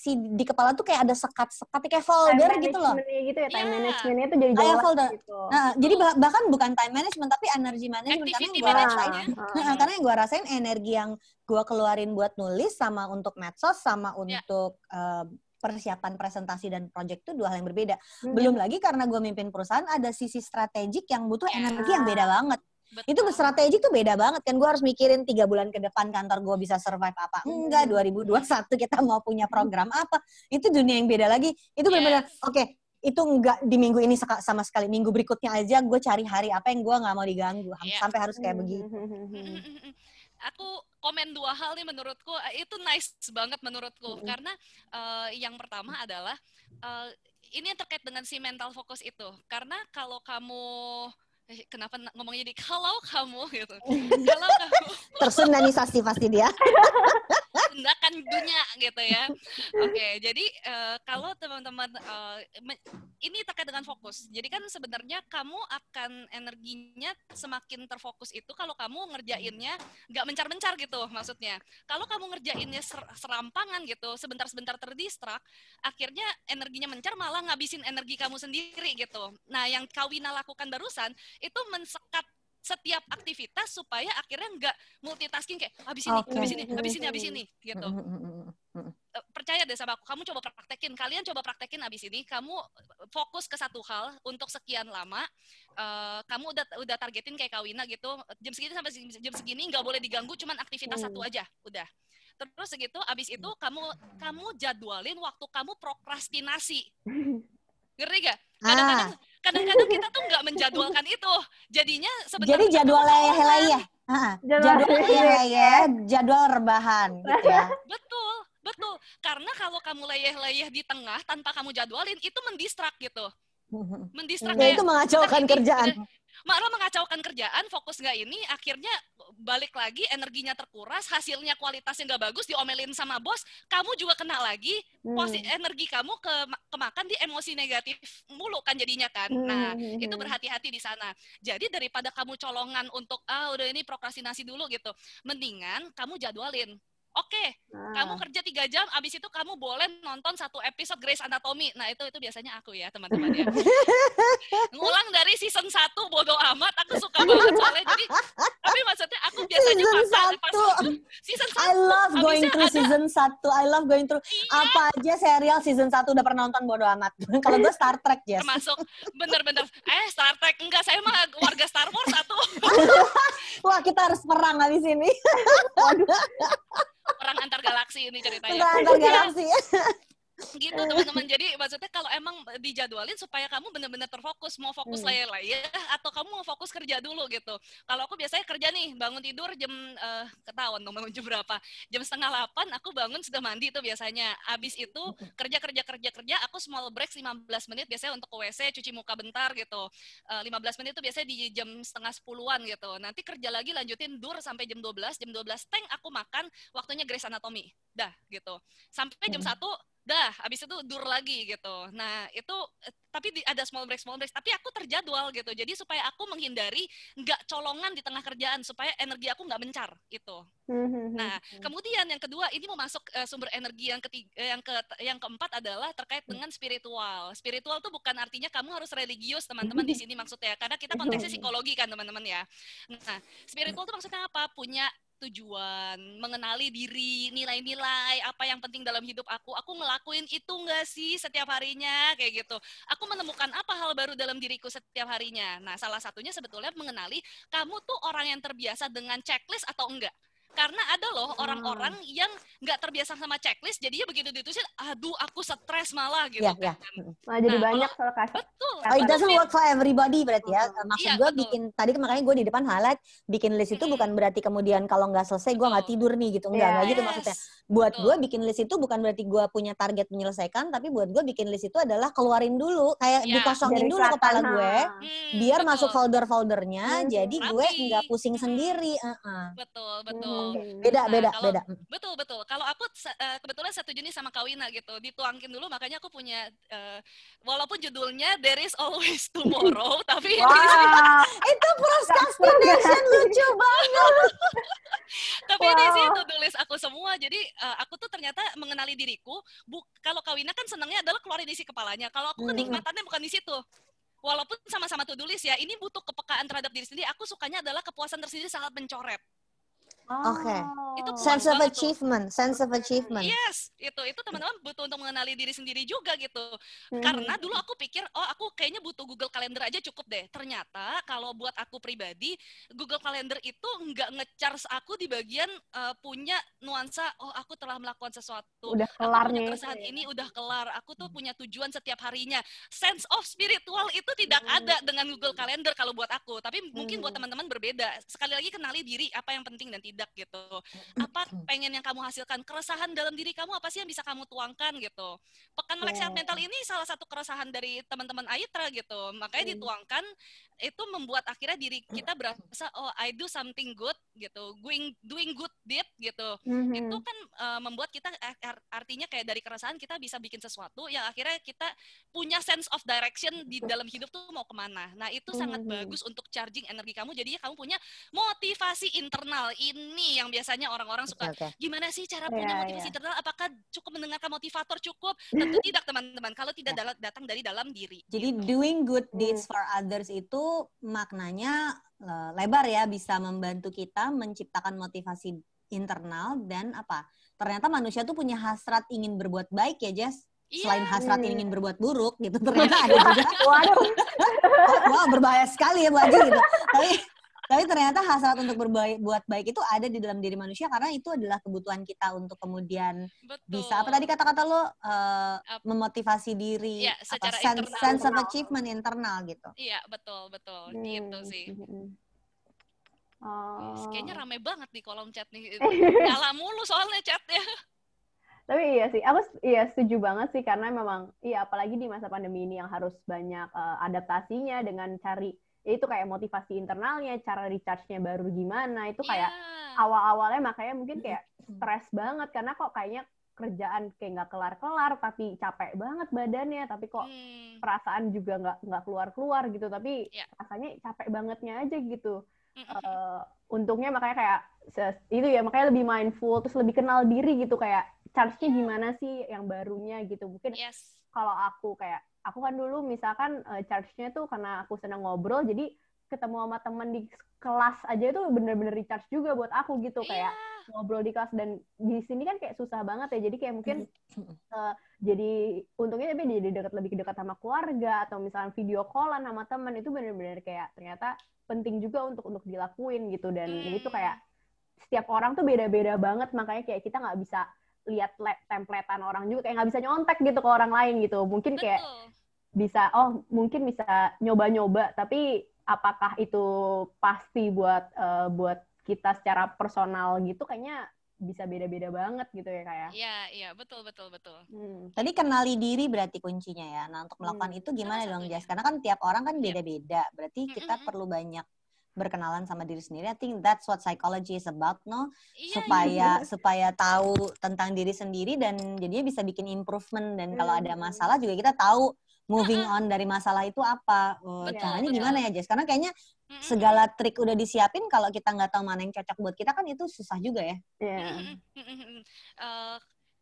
di kepala tuh kayak ada sekat-sekat kayak folder gitu loh. Gitu ya, time managementnya tuh jadi jelas folder. Gitu. Nah, jadi bahkan bukan time management tapi energy management, karena yang gue rasain energi yang gue keluarin buat nulis sama untuk medsos sama untuk persiapan presentasi dan project itu dua hal yang berbeda. Belum lagi karena gue mimpin perusahaan ada sisi strategik yang butuh energi yang beda banget. Betul. Itu strategi tuh beda banget kan. Gue harus mikirin 3 bulan ke depan kantor gue bisa survive apa enggak, 2021 kita mau punya program apa. Itu dunia yang beda lagi. Itu benar-benar oke, itu enggak di minggu ini sama sekali. Minggu berikutnya aja gue cari hari apa yang gue gak mau diganggu. Sampai harus kayak begitu. Aku komen 2 hal nih menurutku, itu nice banget menurutku. Karena yang pertama adalah ini yang terkait dengan si mental focus itu. Karena kalau kamu kenapa ngomongnya jadi kalau kamu gitu. Kalau kamu tersundanisasi pasti dia. Tindakan dunia gitu ya. Oke, jadi kalau teman-teman ini terkait dengan fokus. Jadi kan sebenarnya kamu akan energinya semakin terfokus itu kalau kamu ngerjainnya nggak mencar-mencar gitu maksudnya. Kalau kamu ngerjainnya serampangan gitu, sebentar-sebentar terdistrak, akhirnya energinya mencar malah ngabisin energi kamu sendiri gitu. Nah, yang Kawina lakukan barusan itu mensekat setiap aktivitas supaya akhirnya nggak multitasking kayak habis ini gitu. Percaya deh sama aku, kamu coba praktekin, kalian coba praktekin abis ini, kamu fokus ke satu hal untuk sekian lama, kamu udah targetin kayak Kawina gitu, jam segini sampai jam segini nggak boleh diganggu, cuman aktivitas satu aja, udah. Terus segitu, abis itu kamu jadwalin waktu kamu prokrastinasi. Ngerti gak? Kadang-kadang kita tuh nggak menjadwalkan itu. Jadinya sebenarnya jadi jadwal leyeh-leyeh. Jadwal leyeh, jadwal rebahan gitu ya. Betul. Karena kalau kamu leyeh-leyeh di tengah tanpa kamu jadwalin, itu mendistrak gitu. Mendistrak itu mengacaukan kerjaan. Malah mengacaukan kerjaan, fokus nggak ini, akhirnya balik lagi, energinya terkuras, hasilnya kualitasnya nggak bagus, diomelin sama bos, kamu juga kena lagi, energi kamu kemakan di emosi negatif mulu kan jadinya kan. Nah, itu berhati-hati di sana. Jadi daripada kamu colongan untuk, udah ini prokrastinasi dulu gitu, mendingan kamu jadwalin. Oke, kamu kerja 3 jam, abis itu kamu boleh nonton 1 episode Grey's Anatomy. Nah, itu biasanya aku ya, teman-teman ya. Ngulang dari season 1, bodo amat, aku suka banget soalnya. Jadi, tapi maksudnya aku biasanya season 1. I love going through season 1. I love going through apa aja serial season 1 udah pernah nonton, bodo amat. Kalau gue Star Trek, Jess. Termasuk, bener-bener. Star Trek, enggak, saya mah warga Star Wars satu. Wah, kita harus perang habis ini. Perang antar galaksi ini ceritanya. Perang antar galaksi. Gitu teman-teman. Jadi maksudnya kalau emang dijadwalin supaya kamu benar-benar terfokus, mau fokus leyeh-leyeh atau kamu mau fokus kerja dulu gitu. Kalau aku biasanya kerja nih, bangun tidur jam ketahuan dong bangun jam berapa, jam 7:30 aku bangun sudah mandi tuh biasanya. Abis itu kerja, aku small break 15 menit biasanya untuk ke WC, cuci muka bentar gitu. 15 menit itu biasanya di jam 9:30-an gitu. Nanti kerja lagi lanjutin dur sampai jam 12 teng aku makan, waktunya Grey's Anatomy. Dah gitu. Sampai jam 1 dah, habis itu dur lagi gitu. Nah, itu tapi ada small break, tapi aku terjadwal gitu. Jadi supaya aku menghindari nggak colongan di tengah kerjaan, supaya energi aku nggak mencar gitu. Nah, kemudian yang kedua, ini mau masuk sumber energi yang ketiga, yang keempat adalah terkait dengan spiritual. Spiritual tuh bukan artinya kamu harus religius, teman-teman di sini maksudnya, karena kita konteksnya psikologi kan, teman-teman ya. Nah, spiritual tuh maksudnya apa? Punya tujuan, mengenali diri, nilai-nilai, apa yang penting dalam hidup aku ngelakuin itu nggak sih setiap harinya, kayak gitu. Aku menemukan apa hal baru dalam diriku setiap harinya. Nah, salah satunya sebetulnya mengenali kamu tuh orang yang terbiasa dengan checklist atau enggak. Karena ada loh orang-orang yang nggak terbiasa sama checklist, jadinya begitu ditulisin, aduh aku stres malah gitu Ya. Nah, jadi Nah, banyak soal betul. Oh, it doesn't work for everybody berarti ya. Maksud Iya, gue betul. bikin, tadi makanya gue di depan highlight, bikin list itu bukan berarti kemudian kalau nggak selesai gue nggak tidur nih gitu. Enggak gitu maksudnya. Buat gue bikin list itu bukan berarti gue punya target menyelesaikan, tapi buat gue bikin list itu adalah keluarin dulu, kayak dikosongin Dari dulu kelihatan, kepala gue, biar betul. masuk folder-foldernya, jadi gue Rapi. nggak pusing sendiri. Betul. Beda. Betul. Kalau aku kebetulan satu jenis sama Kawina gitu, dituangkin dulu, makanya aku punya walaupun judulnya There is Always Tomorrow, tapi Itu procrastination lucu banget. tapi di situ tulis aku semua. Jadi aku tuh ternyata mengenali diriku. Kalau Kawina kan senangnya adalah keluarin isi kepalanya. Kalau aku kenikmatannya bukan di situ. Walaupun sama-sama to-do list ya, ini butuh kepekaan terhadap diri sendiri. Aku sukanya adalah kepuasan tersendiri saat mencoret. Oke. Itu Sense of banget tuh. achievement. Yes, itu teman-teman butuh untuk mengenali diri sendiri juga gitu. Karena dulu aku pikir, aku kayaknya butuh Google Calendar aja cukup deh. Ternyata kalau buat aku pribadi, Google Calendar itu nggak nge-charge aku di bagian punya nuansa, aku telah melakukan sesuatu. Udah kelar aku punya nih. keresahan ini udah kelar. Aku tuh punya tujuan setiap harinya. Sense of spiritual itu tidak ada dengan Google Calendar kalau buat aku. Tapi mungkin buat teman-teman berbeda. Sekali lagi kenali diri, apa yang penting dan tidak gitu. Apa pengen yang kamu hasilkan, keresahan dalam diri kamu apa sih yang bisa kamu tuangkan gitu. Pekan Melek Sehat Mental ini salah satu keresahan dari teman-teman Aitra gitu. Makanya dituangkan, itu membuat akhirnya diri kita berasa I do something good gitu, doing good deed gitu. Itu kan membuat kita artinya kayak dari keresahan kita bisa bikin sesuatu yang akhirnya kita punya sense of direction di dalam hidup tuh mau kemana. Nah itu sangat bagus untuk charging energi kamu, jadinya kamu punya motivasi internal. Ini yang biasanya orang-orang suka, gimana sih cara punya motivasi internal, apakah cukup mendengarkan motivator cukup? Tentu tidak teman-teman, kalau tidak datang dari dalam diri. Jadi doing good deeds for others itu maknanya lebar ya, bisa membantu kita menciptakan motivasi internal dan apa? Ternyata manusia tuh punya hasrat ingin berbuat baik ya, Jess. Selain hasrat ingin berbuat buruk gitu, ternyata ada juga. Wah, berbahaya sekali ya Bu Aji gitu. Tapi ternyata hasrat untuk berbuat baik itu ada di dalam diri manusia, karena itu adalah kebutuhan kita untuk kemudian bisa, apa tadi kata-kata lo, memotivasi diri, ya, secara sense of achievement internal gitu. Iya, betul. Gitu sih. Kayaknya rame banget di kolom chat nih. Nyala mulu soalnya chatnya. Tapi iya sih, aku setuju banget sih, karena memang apalagi di masa pandemi ini yang harus banyak adaptasinya dengan cari itu kayak motivasi internalnya, cara recharge-nya baru gimana, itu kayak awal-awalnya makanya mungkin kayak stres banget, karena kok kayaknya kerjaan kayak nggak kelar-kelar, tapi capek banget badannya, tapi kok perasaan juga nggak keluar-keluar gitu, tapi rasanya capek bangetnya aja gitu. Untungnya makanya kayak itu ya, makanya lebih mindful, terus lebih kenal diri gitu, kayak charge-nya gimana sih yang barunya gitu. Mungkin kalau aku kan dulu misalkan charge-nya tuh karena aku senang ngobrol, jadi ketemu sama temen di kelas aja itu bener-bener recharge juga buat aku gitu, kayak ngobrol di kelas. Dan di sini kan kayak susah banget ya, jadi kayak mungkin jadi untungnya tapi jadi lebih dekat sama keluarga, atau misalnya video call-an sama temen, itu bener-bener kayak ternyata penting juga untuk dilakuin gitu. Dan itu kayak setiap orang tuh beda-beda banget, makanya kayak kita nggak bisa lihat templatean orang juga, kayak nggak bisa nyontek gitu ke orang lain gitu. Mungkin kayak mungkin bisa nyoba-nyoba, tapi apakah itu pasti buat kita secara personal gitu, kayaknya bisa beda-beda banget gitu ya kayak. Iya, betul. Tadi kenali diri berarti kuncinya ya. Nah, untuk melakukan itu gimana dong, Jess? Karena kan tiap orang kan beda-beda. Berarti kita perlu banyak berkenalan sama diri sendiri. I think that's what psychology is about, no? Supaya tahu tentang diri sendiri dan jadinya bisa bikin improvement, dan kalau ada masalah juga kita tahu moving on dari masalah itu apa. Caranya gimana ya, Jess? Karena kayaknya segala trik udah disiapin, kalau kita nggak tahu mana yang cocok buat kita kan itu susah juga ya.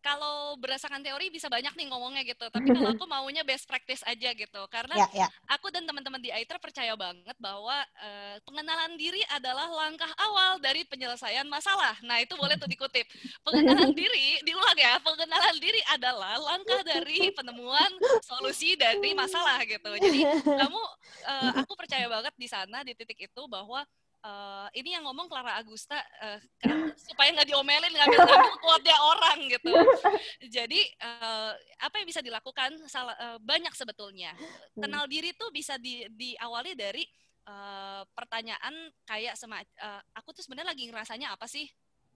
Kalau berdasarkan teori bisa banyak nih ngomongnya gitu, tapi kalau aku maunya best practice aja gitu, karena aku dan teman-teman di Aitra percaya banget bahwa pengenalan diri adalah langkah awal dari penyelesaian masalah. Nah itu boleh tuh dikutip, pengenalan diri, diulang ya, pengenalan diri adalah langkah dari penemuan solusi dari masalah gitu. Jadi aku percaya banget di sana, di titik itu, bahwa ini yang ngomong Clara Agusta, supaya nggak diomelin ngambil quote-nya orang gitu. Jadi apa yang bisa dilakukan? Banyak sebetulnya. Kenal diri tuh bisa diawali dari pertanyaan kayak aku tuh sebenarnya lagi ngerasanya apa sih?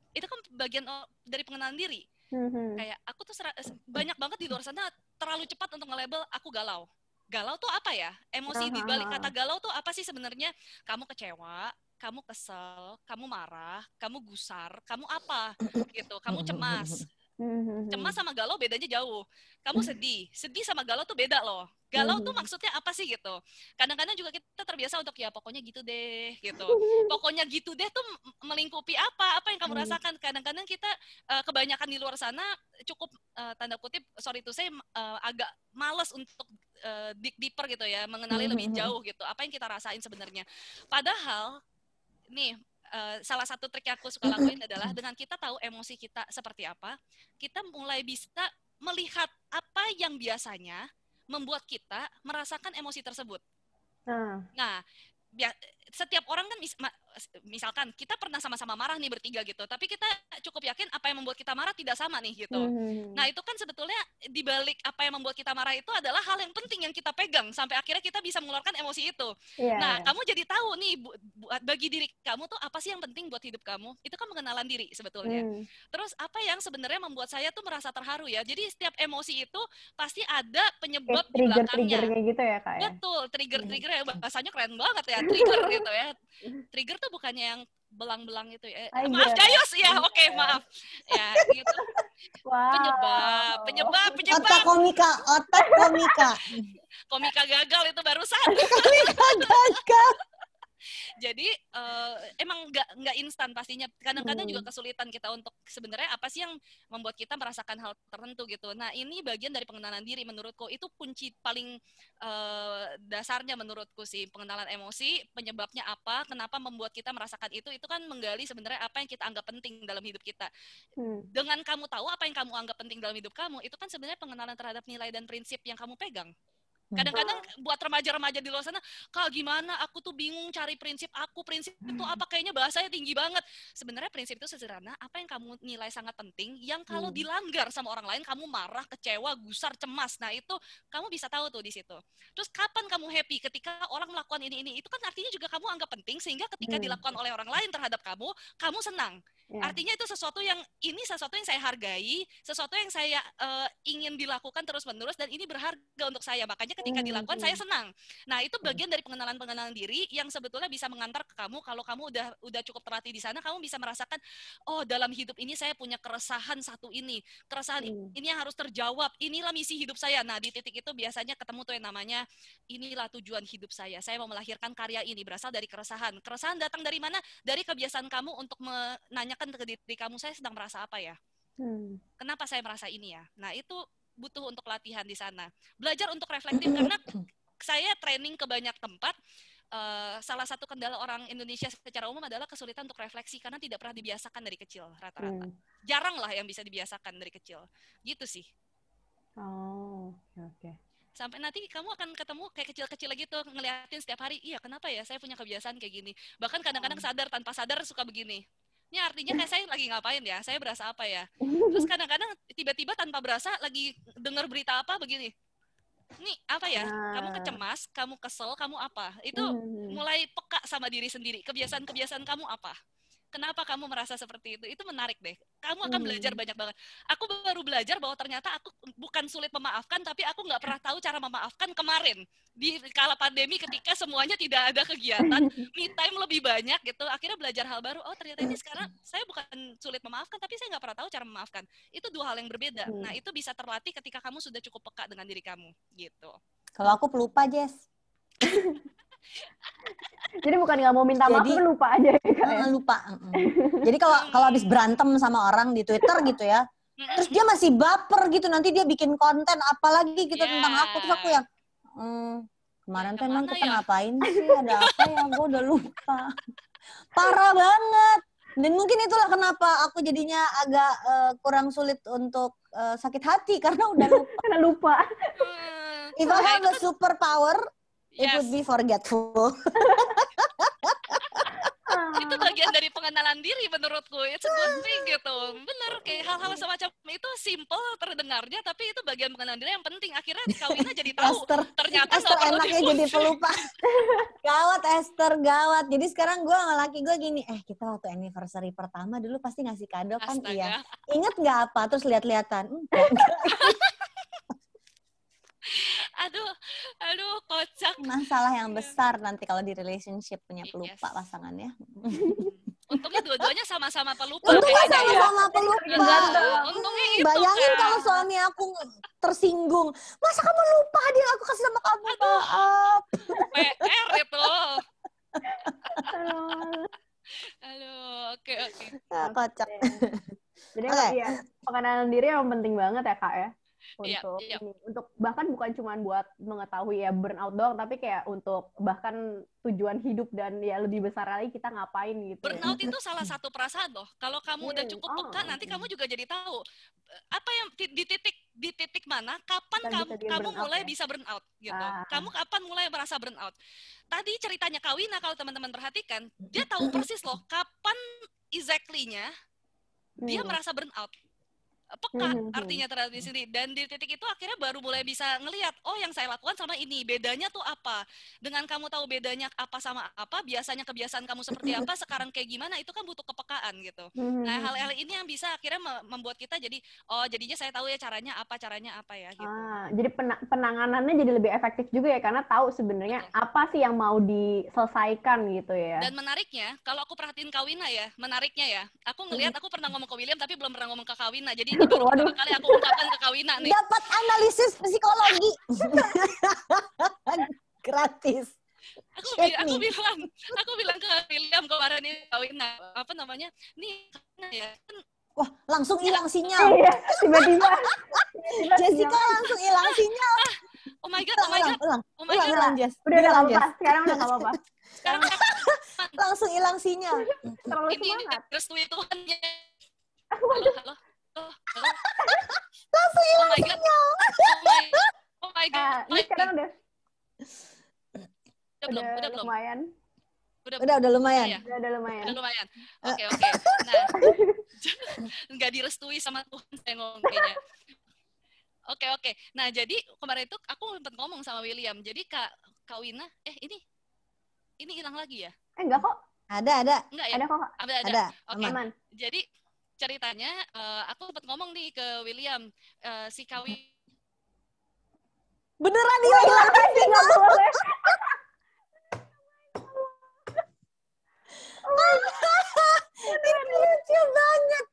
Itu kan bagian dari pengenalan diri. Kayak aku tuh banyak banget di luar sana terlalu cepat untuk nge-label aku galau. Galau tuh apa ya? Emosi di balik kata galau tuh apa sih sebenarnya? Kamu kecewa, kamu kesel, kamu marah, kamu gusar, kamu apa gitu? Kamu cemas. Cemas sama galau bedanya jauh. Kamu sedih sama galau tuh beda loh. Galau tuh maksudnya apa sih gitu? Kadang-kadang juga kita terbiasa untuk ya pokoknya gitu deh gitu. Pokoknya gitu deh tuh melingkupi apa yang kamu rasakan. Kadang-kadang kita kebanyakan di luar sana cukup tanda kutip sorry to say agak malas untuk dig deeper gitu ya, mengenali lebih jauh gitu. Apa yang kita rasain sebenarnya. Padahal nih salah satu trik yang aku suka lakuin adalah dengan kita tahu emosi kita seperti apa, kita mulai bisa melihat apa yang biasanya membuat kita merasakan emosi tersebut. Nah, setiap orang kan misalkan kita pernah sama-sama marah nih bertiga gitu, tapi kita cukup yakin apa yang membuat kita marah tidak sama nih gitu. Nah itu kan sebetulnya dibalik apa yang membuat kita marah itu adalah hal yang penting yang kita pegang sampai akhirnya kita bisa mengeluarkan emosi itu. Kamu jadi tahu nih bagi diri kamu tuh apa sih yang penting buat hidup kamu, itu kan mengenalan diri sebetulnya. Terus apa yang sebenarnya membuat saya tuh merasa terharu ya, jadi setiap emosi itu pasti ada penyebab di belakangnya gitu ya Kak ya? Betul, trigger ya, bahasanya keren banget ya, trigger gitu ya. Trigger tuh bukannya yang belang-belang itu ya. Maaf Gayus ya, oke, maaf. Ya, gitu. Penyebab. Otak komika. Komika gagal itu barusan. Komika gagal. Jadi emang nggak instan pastinya. Kadang-kadang juga kesulitan kita untuk sebenarnya apa sih yang membuat kita merasakan hal tertentu gitu. Nah ini bagian dari pengenalan diri menurutku. Itu kunci paling dasarnya menurutku sih. Pengenalan emosi, penyebabnya apa, kenapa membuat kita merasakan itu kan menggali sebenarnya apa yang kita anggap penting dalam hidup kita. Dengan kamu tahu apa yang kamu anggap penting dalam hidup kamu, itu kan sebenarnya pengenalan terhadap nilai dan prinsip yang kamu pegang. Kadang-kadang buat remaja-remaja di luar sana, Kak gimana, aku tuh bingung cari prinsip aku, prinsip itu apa, kayaknya bahasanya tinggi banget. Sebenarnya prinsip itu sederhana, apa yang kamu nilai sangat penting, yang kalau dilanggar sama orang lain, kamu marah, kecewa, gusar, cemas. Nah itu, kamu bisa tahu tuh di situ. Terus kapan kamu happy? Ketika orang melakukan ini, itu kan artinya juga kamu anggap penting, sehingga ketika dilakukan oleh orang lain terhadap kamu senang. Artinya itu sesuatu yang saya hargai, sesuatu yang saya ingin dilakukan terus-menerus, dan ini berharga untuk saya. Makanya ketika dilakukan saya senang. Nah itu bagian dari pengenalan diri yang sebetulnya bisa mengantar ke kamu. Kalau kamu udah cukup terlatih di sana, kamu bisa merasakan, oh dalam hidup ini saya punya keresahan satu ini, keresahan ini yang harus terjawab, inilah misi hidup saya. Nah di titik itu biasanya ketemu tuh yang namanya inilah tujuan hidup saya mau melahirkan karya ini, berasal dari keresahan. Keresahan datang dari mana? Dari kebiasaan kamu untuk menanyakan ke diri kamu, saya sedang merasa apa ya? Kenapa saya merasa ini ya? Nah itu butuh untuk latihan di sana. Belajar untuk reflektif, karena saya training ke banyak tempat, salah satu kendala orang Indonesia secara umum adalah kesulitan untuk refleksi, karena tidak pernah dibiasakan dari kecil rata-rata. Jarang lah yang bisa dibiasakan dari kecil. Gitu sih. Oh, oke. Sampai nanti kamu akan ketemu kayak kecil-kecil gitu, ngeliatin setiap hari, iya kenapa ya saya punya kebiasaan kayak gini. Bahkan kadang-kadang sadar, tanpa sadar suka begini. Ini artinya kayak saya lagi ngapain ya? Saya berasa apa ya? Terus kadang-kadang tiba-tiba tanpa berasa lagi dengar berita apa begini. Ini apa ya? Kamu kecemas, kamu kesel, kamu apa? Itu mulai peka sama diri sendiri. Kebiasaan-kebiasaan kamu apa? Kenapa kamu merasa seperti itu? Itu menarik deh. Kamu akan belajar banyak banget. Aku baru belajar bahwa ternyata aku bukan sulit memaafkan, tapi aku nggak pernah tahu cara memaafkan kemarin. Di kala pandemi ketika semuanya tidak ada kegiatan, me time lebih banyak gitu. Akhirnya belajar hal baru. Oh ternyata ini sekarang saya bukan sulit memaafkan, tapi saya nggak pernah tahu cara memaafkan. Itu dua hal yang berbeda. Nah itu bisa terlatih ketika kamu sudah cukup peka dengan diri kamu. Gitu. Kalau aku pelupa, Jess. Jadi bukan nggak mau minta maaf, tapi lupa aja ya, Kak, ya? Lupa. Jadi kalau habis berantem sama orang di Twitter gitu ya, terus dia masih baper gitu, nanti dia bikin konten apalagi gitu tentang aku, terus aku yang kemarin tuh emang kita ngapain sih, ada apa ya, gue udah lupa. Parah banget. Dan mungkin itulah kenapa aku jadinya agak kurang sulit untuk sakit hati, karena udah lupa. Karena lupa. If I have a superpower, it would be forgetful. bagian dari pengenalan diri menurutku. It's a good thing gitu. Bener, kayak hal-hal semacam itu simple terdengarnya, tapi itu bagian pengenalan diri yang penting. Akhirnya Kawina jadi tahu. Ternyata Esther nggak perlu enaknya jadi dipuji. pelupa. Gawat Esther, gawat. Jadi sekarang gue sama laki gue gini, kita waktu anniversary pertama dulu pasti ngasih kado kan? Astaga. Iya. Ingat nggak apa? Terus lihat-lihatan. Aduh, kocak. Masalah yang besar nanti kalau di relationship punya pelupa pasangannya. Untungnya dua-duanya sama-sama pelupa. Untungnya kayaknya ya. sama-sama pelupa. Untungnya itu Bayangin kan. kalau suami aku tersinggung. Masa kamu lupa dia aku kasih sama kamu? Maaf. PR itu. Aduh. Aduh, oke. Kocak. Jadi Oke. ya, pengenalan diri yang penting banget ya Kak ya. Iya, Untuk iya. ini, untuk bahkan bukan cuma buat mengetahui ya burnout doang, tapi kayak untuk bahkan tujuan hidup dan ya lebih besar lagi kita ngapain gitu. Burnout itu salah satu perasaan loh. Kalau kamu udah cukup peka, nanti kamu juga jadi tahu apa yang di titik mana, kapan Dan bisa dia kamu burnout, mulai ya? bisa burnout gitu. Kamu kapan mulai merasa burnout? Tadi ceritanya Kawina kalau teman-teman perhatikan, dia tahu persis loh kapan exactly-nya dia merasa burnout. Peka artinya terhadap diri sendiri, dan di titik itu akhirnya baru mulai bisa ngelihat, oh yang saya lakukan sama ini bedanya tuh apa. Dengan kamu tahu bedanya apa sama apa, biasanya kebiasaan kamu seperti apa, sekarang kayak gimana, itu kan butuh kepekaan gitu. Nah hal-hal ini yang bisa akhirnya membuat kita jadi, oh jadinya saya tahu ya caranya apa ya gitu. Jadi penanganannya jadi lebih efektif juga ya, karena tahu sebenarnya apa sih yang mau diselesaikan gitu ya. Dan menariknya, kalau aku perhatiin Kawina ya, menariknya ya, aku ngelihat, aku pernah ngomong ke William tapi belum pernah ngomong ke Kawina, jadi ini baru pertama kali aku ungkapkan ke Kawina nih. Dapat analisis psikologi. Gratis. Aku bilang ke William kemarin ini Kawina, apa namanya, nih ya kan. Wah, langsung hilang sinyal. Iya, tiba-tiba. Jessica langsung hilang sinyal. Oh my god. Ulang, Jess. Udah nggak apa-apa. Sekarang udah nggak apa-apa. Sekarang langsung hilang sinyal. Terlalu ini semangat. restui Tuhan ya. Halo. Langsung hilang sinyal. Oh my god. Ini sekarang udah Udah lumayan. Udah lumayan. Iya. Udah lumayan. Oke. Nah, nggak direstui sama Tuhan saya ngomong kayaknya. Oke. Nah, jadi kemarin itu aku sempat ngomong sama William. Jadi Kak Wina, ini hilang lagi ya? Enggak kok. Ada. Enggak ya? Ada kok. Ada. Oke. Aman. Jadi ceritanya aku sempat ngomong nih ke William, si Kak Wina beneran hilang sinyal. Ini lucu banget.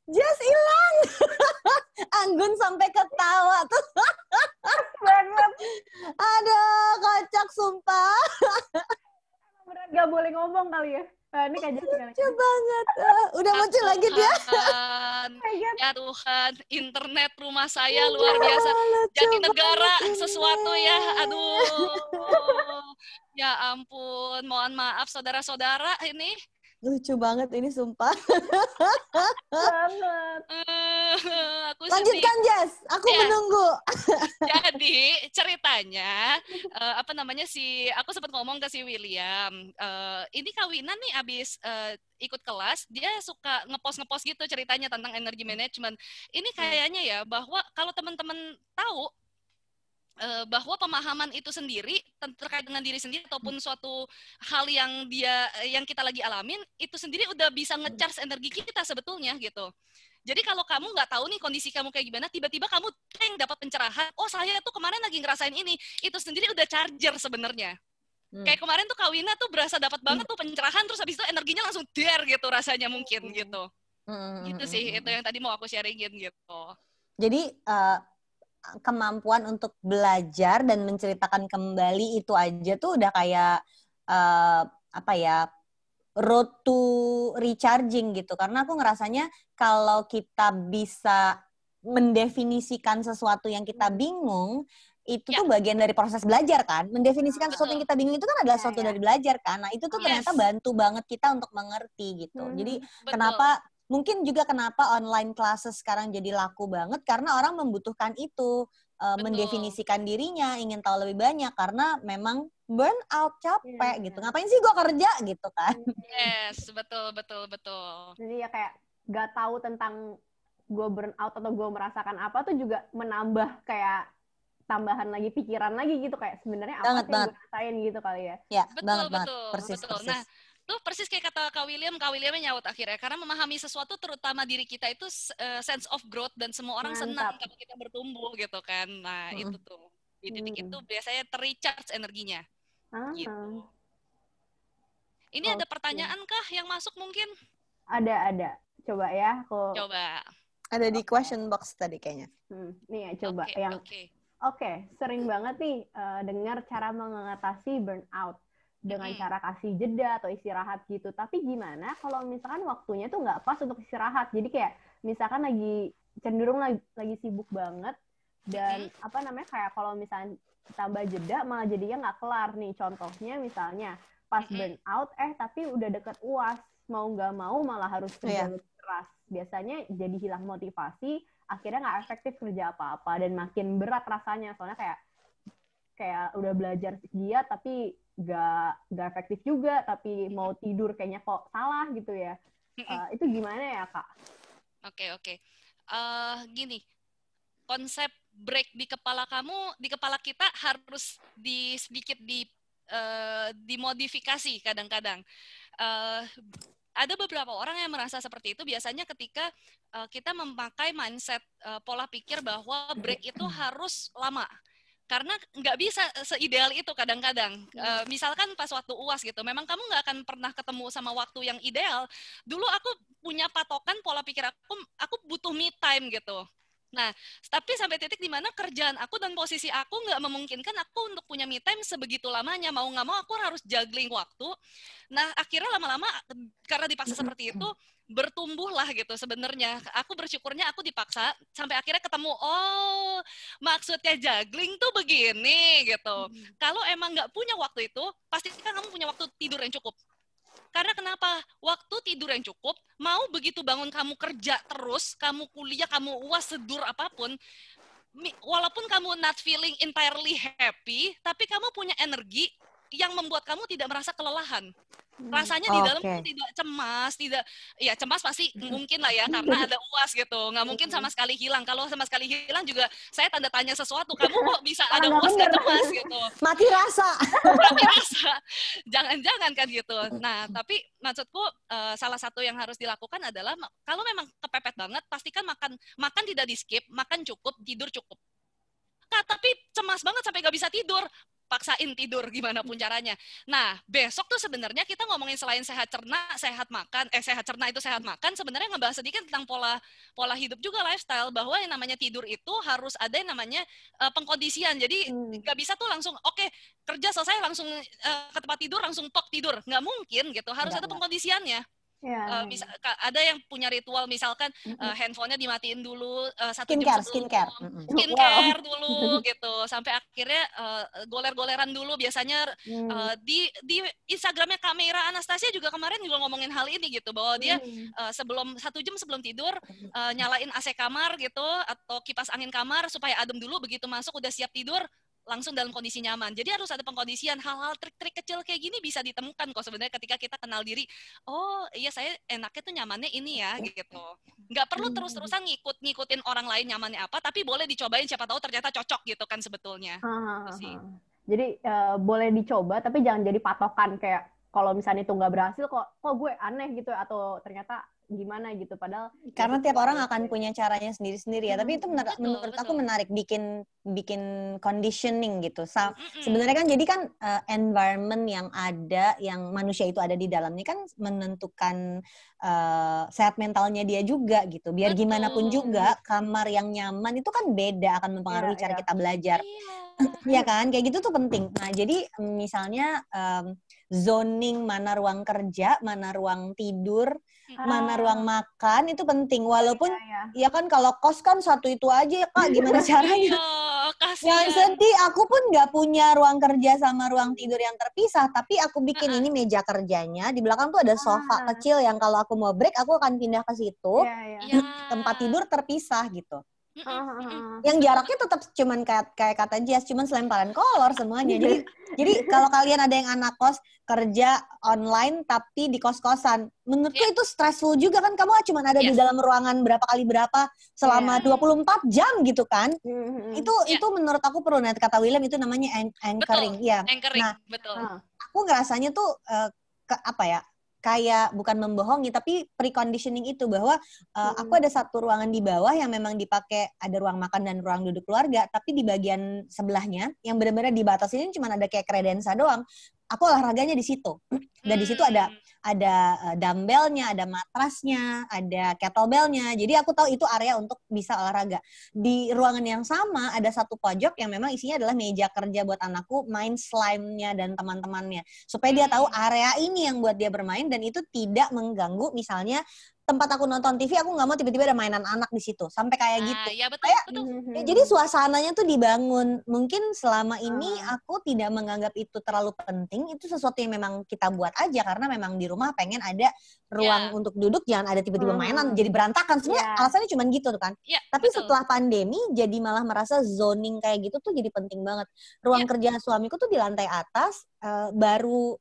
Jess hilang. Anggun sampai ketawa tuh. Banget. Aduh, kocak sumpah. Beneran gak boleh ngomong kali ya. Ini kayak Lucu banget. Udah muncul lagi dia. Ya Tuhan, internet rumah saya luar biasa. Jadi negara sesuatu ya. Aduh. Ya ampun, mohon maaf saudara-saudara ini. Lucu banget ini sumpah. banget. Lanjutkan Jess, aku menunggu. Jadi ceritanya aku sempat ngomong ke si William, ini Kak Wina nih abis ikut kelas, dia suka ngepost gitu ceritanya tentang energi management. Ini kayaknya ya bahwa kalau teman-teman tahu bahwa pemahaman itu sendiri terkait dengan diri sendiri ataupun suatu hal yang kita lagi alamin itu sendiri udah bisa nge-charge energi kita sebetulnya gitu. Jadi kalau kamu nggak tahu nih kondisi kamu kayak gimana, tiba-tiba kamu dapat pencerahan, oh saya tuh kemarin lagi ngerasain ini, itu sendiri udah charger sebenarnya. Kayak kemarin tuh Kak Wina tuh berasa dapat banget tuh pencerahan, terus habis itu energinya langsung der gitu rasanya mungkin gitu. Gitu sih, itu yang tadi mau aku sharingin gitu. Jadi kemampuan untuk belajar dan menceritakan kembali itu aja tuh udah kayak road to recharging gitu. Karena aku ngerasanya kalau kita bisa mendefinisikan sesuatu yang kita bingung, itu tuh bagian dari proses belajar kan. Mendefinisikan sesuatu yang kita bingung itu kan adalah sesuatu dari belajar kan. Nah itu tuh ternyata bantu banget kita untuk mengerti gitu. Jadi mungkin juga kenapa online classes sekarang jadi laku banget, karena orang membutuhkan itu, mendefinisikan dirinya, ingin tahu lebih banyak, karena memang burn out, capek Iya. gitu. Ngapain sih gue kerja gitu kan? Yes, betul. Jadi ya kayak gak tahu tentang gue burn out atau gue merasakan apa tuh juga menambah kayak tambahan lagi pikiran lagi gitu kayak sebenarnya apa sih yang gue rasain gitu kali ya. Ya, Betul. Persis. Nah, tuh persis kayak kata Kak Williamnya nyaut akhirnya. Karena memahami sesuatu terutama diri kita itu sense of growth dan semua orang senang kalau kita bertumbuh gitu kan. Nah, itu tuh. Di titik itu biasanya terrecharge energinya. Gitu. Ini ada pertanyaan kah yang masuk mungkin? Ada. Coba ya, Coba. Ada di question box tadi kayaknya. Nih ya, coba Oke, sering banget nih dengar cara mengatasi burnout dengan cara kasih jeda atau istirahat gitu. Tapi gimana kalau misalkan waktunya tuh nggak pas untuk istirahat? Jadi kayak misalkan cenderung lagi sibuk banget dan kayak kalau misalnya tambah jeda malah jadinya nggak kelar nih. Contohnya misalnya pas burnout tapi udah deket UAS, mau nggak mau malah harus kerja lebih keras. Biasanya jadi hilang motivasi, akhirnya nggak efektif kerja apa-apa dan makin berat rasanya soalnya kayak udah belajar giat tapi nggak efektif juga, tapi mau tidur kayaknya kok salah gitu ya. Itu gimana ya Kak? Oke. Gini, konsep break di kepala kita harus sedikit dimodifikasi kadang-kadang. Ada beberapa orang yang merasa seperti itu biasanya ketika kita memakai mindset pola pikir bahwa break itu harus lama. Karena nggak bisa seideal itu kadang-kadang. Misalkan pas waktu UAS gitu, memang kamu nggak akan pernah ketemu sama waktu yang ideal. Dulu aku punya patokan pola pikir aku butuh me time gitu. Nah, tapi sampai titik di mana kerjaan aku dan posisi aku nggak memungkinkan aku untuk punya me time sebegitu lamanya. Mau nggak mau aku harus juggling waktu. Nah, akhirnya lama-lama karena dipaksa seperti itu, bertumbuhlah gitu sebenarnya. Aku bersyukurnya aku dipaksa sampai akhirnya ketemu, oh maksudnya juggling tuh begini gitu. Kalau emang nggak punya waktu itu, pastikan kamu punya waktu tidur yang cukup. Karena kenapa? Waktu tidur yang cukup, mau begitu bangun kamu kerja terus, kamu kuliah, kamu UAS, sedur apapun, walaupun kamu not feeling entirely happy, tapi kamu punya energi yang membuat kamu tidak merasa kelelahan. Rasanya di dalam tuh tidak cemas, cemas pasti mungkin lah ya, karena ada UAS gitu, nggak mungkin sama sekali hilang. Kalau sama sekali hilang juga saya tanda tanya sesuatu, kamu kok bisa ada UAS nggak cemas gitu. Mati rasa. Jangan-jangan kan gitu. Nah, tapi maksudku salah satu yang harus dilakukan adalah kalau memang kepepet banget, pastikan makan tidak di skip, makan cukup, tidur cukup. Tapi cemas banget sampai nggak bisa tidur, paksain tidur gimana pun caranya. Nah, besok tuh sebenarnya kita ngomongin selain sehat cerna, sehat makan, sehat cerna itu sehat makan, sebenarnya ngebahas sedikit tentang pola hidup juga, lifestyle, bahwa yang namanya tidur itu harus ada yang namanya pengkondisian. Jadi nggak bisa tuh langsung kerja selesai langsung ke tempat tidur langsung tidur. Nggak mungkin gitu, harus ada pengkondisiannya. Ada yang punya ritual misalkan handphonenya dimatiin dulu 1 jam sebelum skincare dulu gitu sampai akhirnya goler-goleran dulu biasanya di Instagramnya Kak Meira Anastasia juga kemarin juga ngomongin hal ini gitu bahwa dia 1 jam sebelum tidur nyalain AC kamar gitu atau kipas angin kamar supaya adem dulu, begitu masuk udah siap tidur langsung dalam kondisi nyaman. Jadi harus ada pengkondisian. Hal-hal trik-trik kecil kayak gini bisa ditemukan kok sebenarnya ketika kita kenal diri. Oh iya, saya enaknya tuh nyamannya ini ya gitu. Nggak perlu terus-terusan ngikutin orang lain nyamannya apa, tapi boleh dicobain, siapa tahu ternyata cocok gitu kan sebetulnya. Jadi boleh dicoba tapi jangan jadi patokan kayak kalau misalnya itu nggak berhasil kok gue aneh gitu atau ternyata gimana gitu, padahal karena tiap orang akan punya caranya sendiri-sendiri ya. Tapi itu menurut aku menarik, bikin conditioning gitu. Sebenarnya kan jadi kan environment yang ada, yang manusia itu ada di dalamnya kan menentukan sehat mentalnya dia juga gitu. Biar gimana pun juga kamar yang nyaman itu kan beda, akan mempengaruhi cara kita belajar. Ya kan, kayak gitu tuh penting. Nah, jadi misalnya zoning mana ruang kerja, mana ruang tidur, mana ruang makan itu penting. Walaupun ya kan kalau kos kan satu itu aja ya Kak, gimana caranya? Yang sedih, aku pun nggak punya ruang kerja sama ruang tidur yang terpisah, tapi aku bikin ini meja kerjanya, di belakang tuh ada sofa kecil yang kalau aku mau break aku akan pindah ke situ. Tempat tidur terpisah gitu. Yang jaraknya tetap cuman kayak kata Jess, cuman selemparan kolor semuanya. Jadi kalau kalian ada yang anak kos kerja online tapi di kos-kosan, menurutku itu stressful juga kan, kamu cuma ada di dalam ruangan berapa kali berapa selama 24 jam gitu kan. Itu menurut aku perlu, nah kata William itu namanya anchoring. Betul, anchoring, Nah, betul. Aku ngerasanya tuh kayak bukan membohongi tapi preconditioning itu bahwa aku ada satu ruangan di bawah yang memang dipakai, ada ruang makan dan ruang duduk keluarga, tapi di bagian sebelahnya yang benar-benar dibatasi ini cuma ada kayak kredensa doang. Aku olahraganya di situ. Dan di situ ada dumbbellnya, ada matrasnya, ada kettlebellnya. Jadi aku tahu itu area untuk bisa olahraga. Di ruangan yang sama ada satu pojok yang memang isinya adalah meja kerja buat anakku, main slime-nya dan teman-temannya. Supaya dia tahu area ini yang buat dia bermain dan itu tidak mengganggu misalnya tempat aku nonton TV, aku nggak mau tiba-tiba ada mainan anak di situ, sampai kayak gitu. Ya betul, betul. Jadi suasananya tuh dibangun. Mungkin selama ini aku tidak menganggap itu terlalu penting. Itu sesuatu yang memang kita buat aja karena memang di rumah pengen ada ruang untuk duduk, jangan ada tiba-tiba mainan jadi berantakan. Sebenarnya alasannya cuma gitu kan. Tapi betul. Setelah pandemi jadi malah merasa zoning kayak gitu tuh jadi penting banget. Ruang kerja suamiku tuh di lantai atas, baru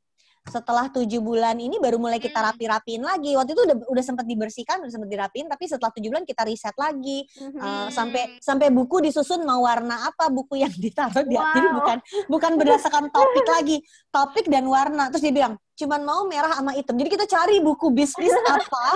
setelah 7 bulan ini baru mulai kita rapi-rapiin lagi. Waktu itu udah sempat dibersihkan, udah sempat dirapiin, tapi setelah 7 bulan kita riset lagi. Sampai buku disusun mau warna apa buku yang ditaruh di Jadi bukan berdasarkan topik lagi, topik dan warna. Terus dia bilang, cuman mau merah sama hitam. Jadi kita cari buku bisnis apa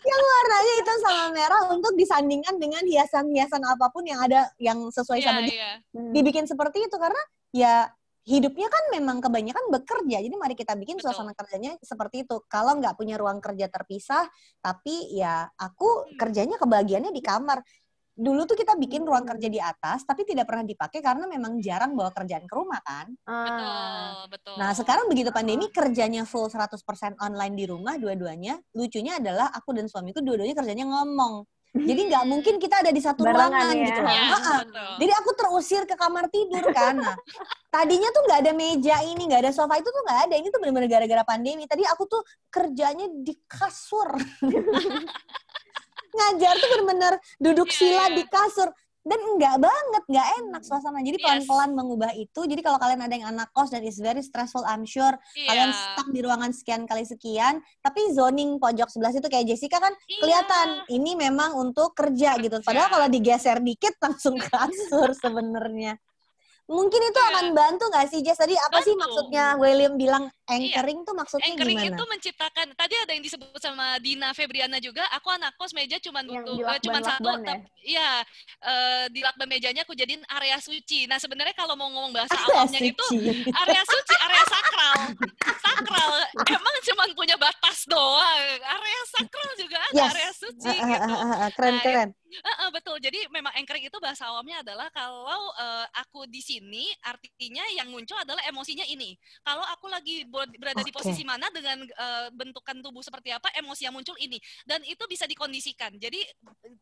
yang warnanya hitam sama merah untuk disandingkan dengan hiasan-hiasan apapun yang ada yang sesuai sama dia. Dibikin seperti itu karena ya hidupnya kan memang kebanyakan bekerja, jadi mari kita bikin suasana kerjanya seperti itu. Kalau nggak punya ruang kerja terpisah, tapi ya aku kerjanya kebagiannya di kamar. Dulu tuh kita bikin ruang kerja di atas, tapi tidak pernah dipakai karena memang jarang bawa kerjaan ke rumah kan. Betul. Nah sekarang begitu pandemi kerjanya full 100% online di rumah dua-duanya. Lucunya adalah aku dan suamiku dua-duanya kerjanya ngomong. Jadi nggak mungkin kita ada di satu ruangan gitu loh. Jadi aku terusir ke kamar tidur kan. Nah, tadinya tuh nggak ada meja ini, nggak ada sofa itu tuh nggak ada. Ini tuh benar-benar gara-gara pandemi. Tadi aku tuh kerjanya di kasur. Ngajar tuh benar-benar duduk sila di kasur. Dan enggak banget, enggak enak suasana. Jadi pelan-pelan mengubah itu. Jadi kalau kalian ada yang anak kos dan is very stressful, I'm sure. Kalian stuck di ruangan sekian kali sekian. Tapi zoning pojok sebelah situ kayak Jessica kan kelihatan. Ini memang untuk kerja gitu. Padahal kalau digeser dikit langsung kasur sebenarnya. Mungkin itu akan bantu nggak sih, Jess? Tadi apa sih maksudnya William bilang anchoring tuh maksudnya anchoring gimana? Anchoring itu menciptakan, tadi ada yang disebut sama Dina Febriana juga, aku anak kos meja cuma butuh, cuma satu, di lakban mejanya aku jadiin area suci. Nah sebenarnya kalau mau ngomong bahasa awamnya itu, area suci, area sakral. Sakral, emang cuma punya batas doang. Area sakral juga ada, area suci gitu. Keren. Betul, jadi memang anchoring itu bahasa awamnya adalah kalau aku di sini artinya yang muncul adalah emosinya ini. Kalau aku lagi berada di posisi mana dengan bentukan tubuh seperti apa, emosi yang muncul ini. Dan itu bisa dikondisikan. Jadi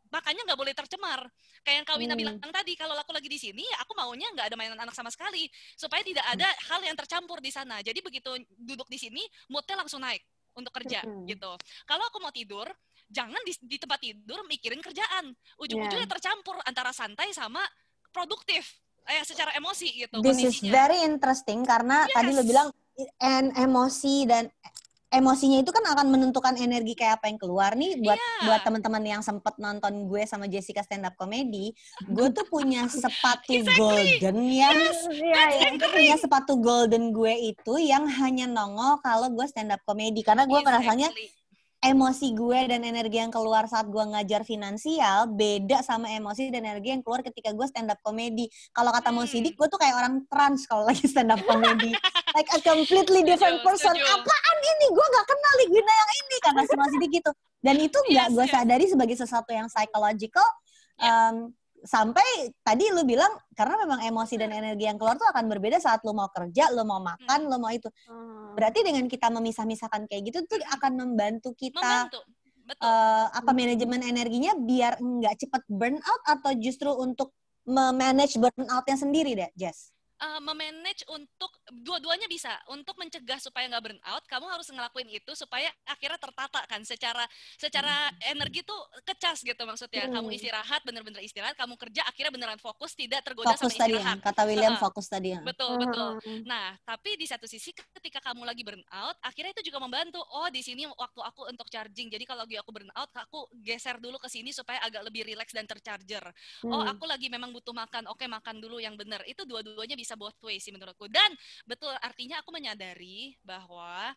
makanya nggak boleh tercemar. Kayak yang Kak Wina bilang tadi, kalau aku lagi di sini, aku maunya nggak ada mainan anak sama sekali. Supaya tidak ada hal yang tercampur di sana. Jadi begitu duduk di sini, moodnya langsung naik untuk kerja gitu. Kalau aku mau tidur, jangan di tempat tidur mikirin kerjaan. Ujung-ujungnya tercampur antara santai sama produktif. Secara emosi gitu. This is very interesting karena tadi lo bilang emosi dan emosinya itu kan akan menentukan energi kayak apa yang keluar nih buat teman-teman yang sempat nonton gue sama Jessica stand up comedy. Gue tuh punya sepatu golden gue punya sepatu golden gue itu yang hanya nongol kalau gue stand up comedy karena gue merasanya emosi gue dan energi yang keluar saat gue ngajar finansial beda sama emosi dan energi yang keluar ketika gue stand up comedy. Kalau kata Mo Sidik, gue tuh kayak orang trans kalau lagi stand up comedy. Like a completely different person. Apaan ini? Gue gak kenal Ligwina yang ini, kata si Mo Sidik gitu. Dan itu gak gue sadari sebagai sesuatu yang psychological. Sampai tadi lu bilang karena memang emosi dan energi yang keluar tuh akan berbeda saat lu mau kerja, lu mau makan, lu mau itu. Berarti dengan kita memisah-misahkan kayak gitu tuh akan membantu kita manajemen energinya biar nggak cepat burn out atau justru untuk memanage burn out-nya sendiri deh, Jess? memanage untuk dua-duanya bisa. Untuk mencegah supaya nggak burn out, kamu harus ngelakuin itu supaya akhirnya tertata kan secara energi tuh kecas gitu maksudnya. Kamu istirahat, bener-bener istirahat, kamu kerja akhirnya beneran fokus, tidak tergoda Fokus sama tadi ya, istirahat. kata William fokus tadi ya. Betul, betul. Nah, tapi di satu sisi ketika kamu lagi burn out, akhirnya itu juga membantu. Oh, di sini waktu aku untuk charging. Jadi kalau lagi aku burn out, aku geser dulu ke sini supaya agak lebih relax dan tercharger. Oh, aku lagi memang butuh makan. Oke, makan dulu yang benar. Itu dua-duanya bisa both way sih menurutku. Dan betul, artinya aku menyadari bahwa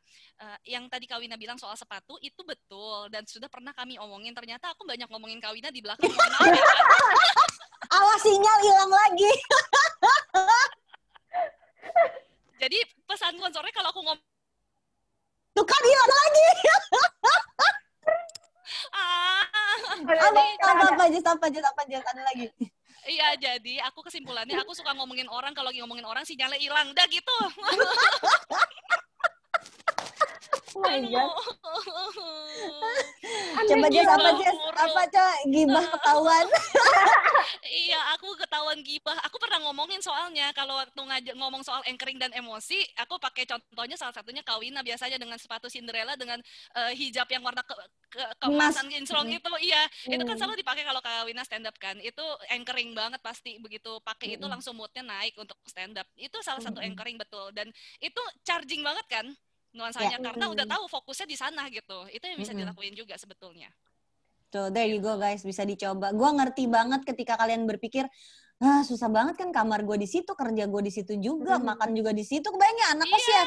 yang tadi Kak Wina bilang soal sepatu itu betul dan sudah pernah kami omongin. Ternyata aku banyak ngomongin Kak Wina di belakang. Mohon maaf ya, Kak. Awas sinyal hilang lagi. Jadi pesan sponsornya kalau aku ngomong Tuh kan hilang lagi. Apa aja ada lagi. Iya, jadi aku kesimpulannya aku suka ngomongin orang, kalau lagi ngomongin orang sinyalnya hilang. Udah gitu. Oh my God. Coba apa gibah ketahuan. Iya, aku ketahuan gibah. Aku pernah ngomongin soalnya kalau waktu ngomong soal anchoring dan emosi, aku pakai contohnya salah satunya Kak Wina biasanya dengan sepatu Cinderella dengan hijab yang warna keemasan kinclong itu. Iya, itu kan selalu dipakai kalau Kak Wina stand up kan. Itu anchoring banget pasti, begitu pakai itu langsung moodnya naik untuk stand up. Itu salah satu anchoring betul, dan itu charging banget kan nuansanya, karena udah tahu fokusnya di sana gitu. Itu yang bisa dilakuin juga sebetulnya. Tuh, there you go guys, bisa dicoba. Gue ngerti banget ketika kalian berpikir, susah banget kan kamar gue di situ, kerja gue di situ juga, makan juga di situ. Kebayang anak kos ya?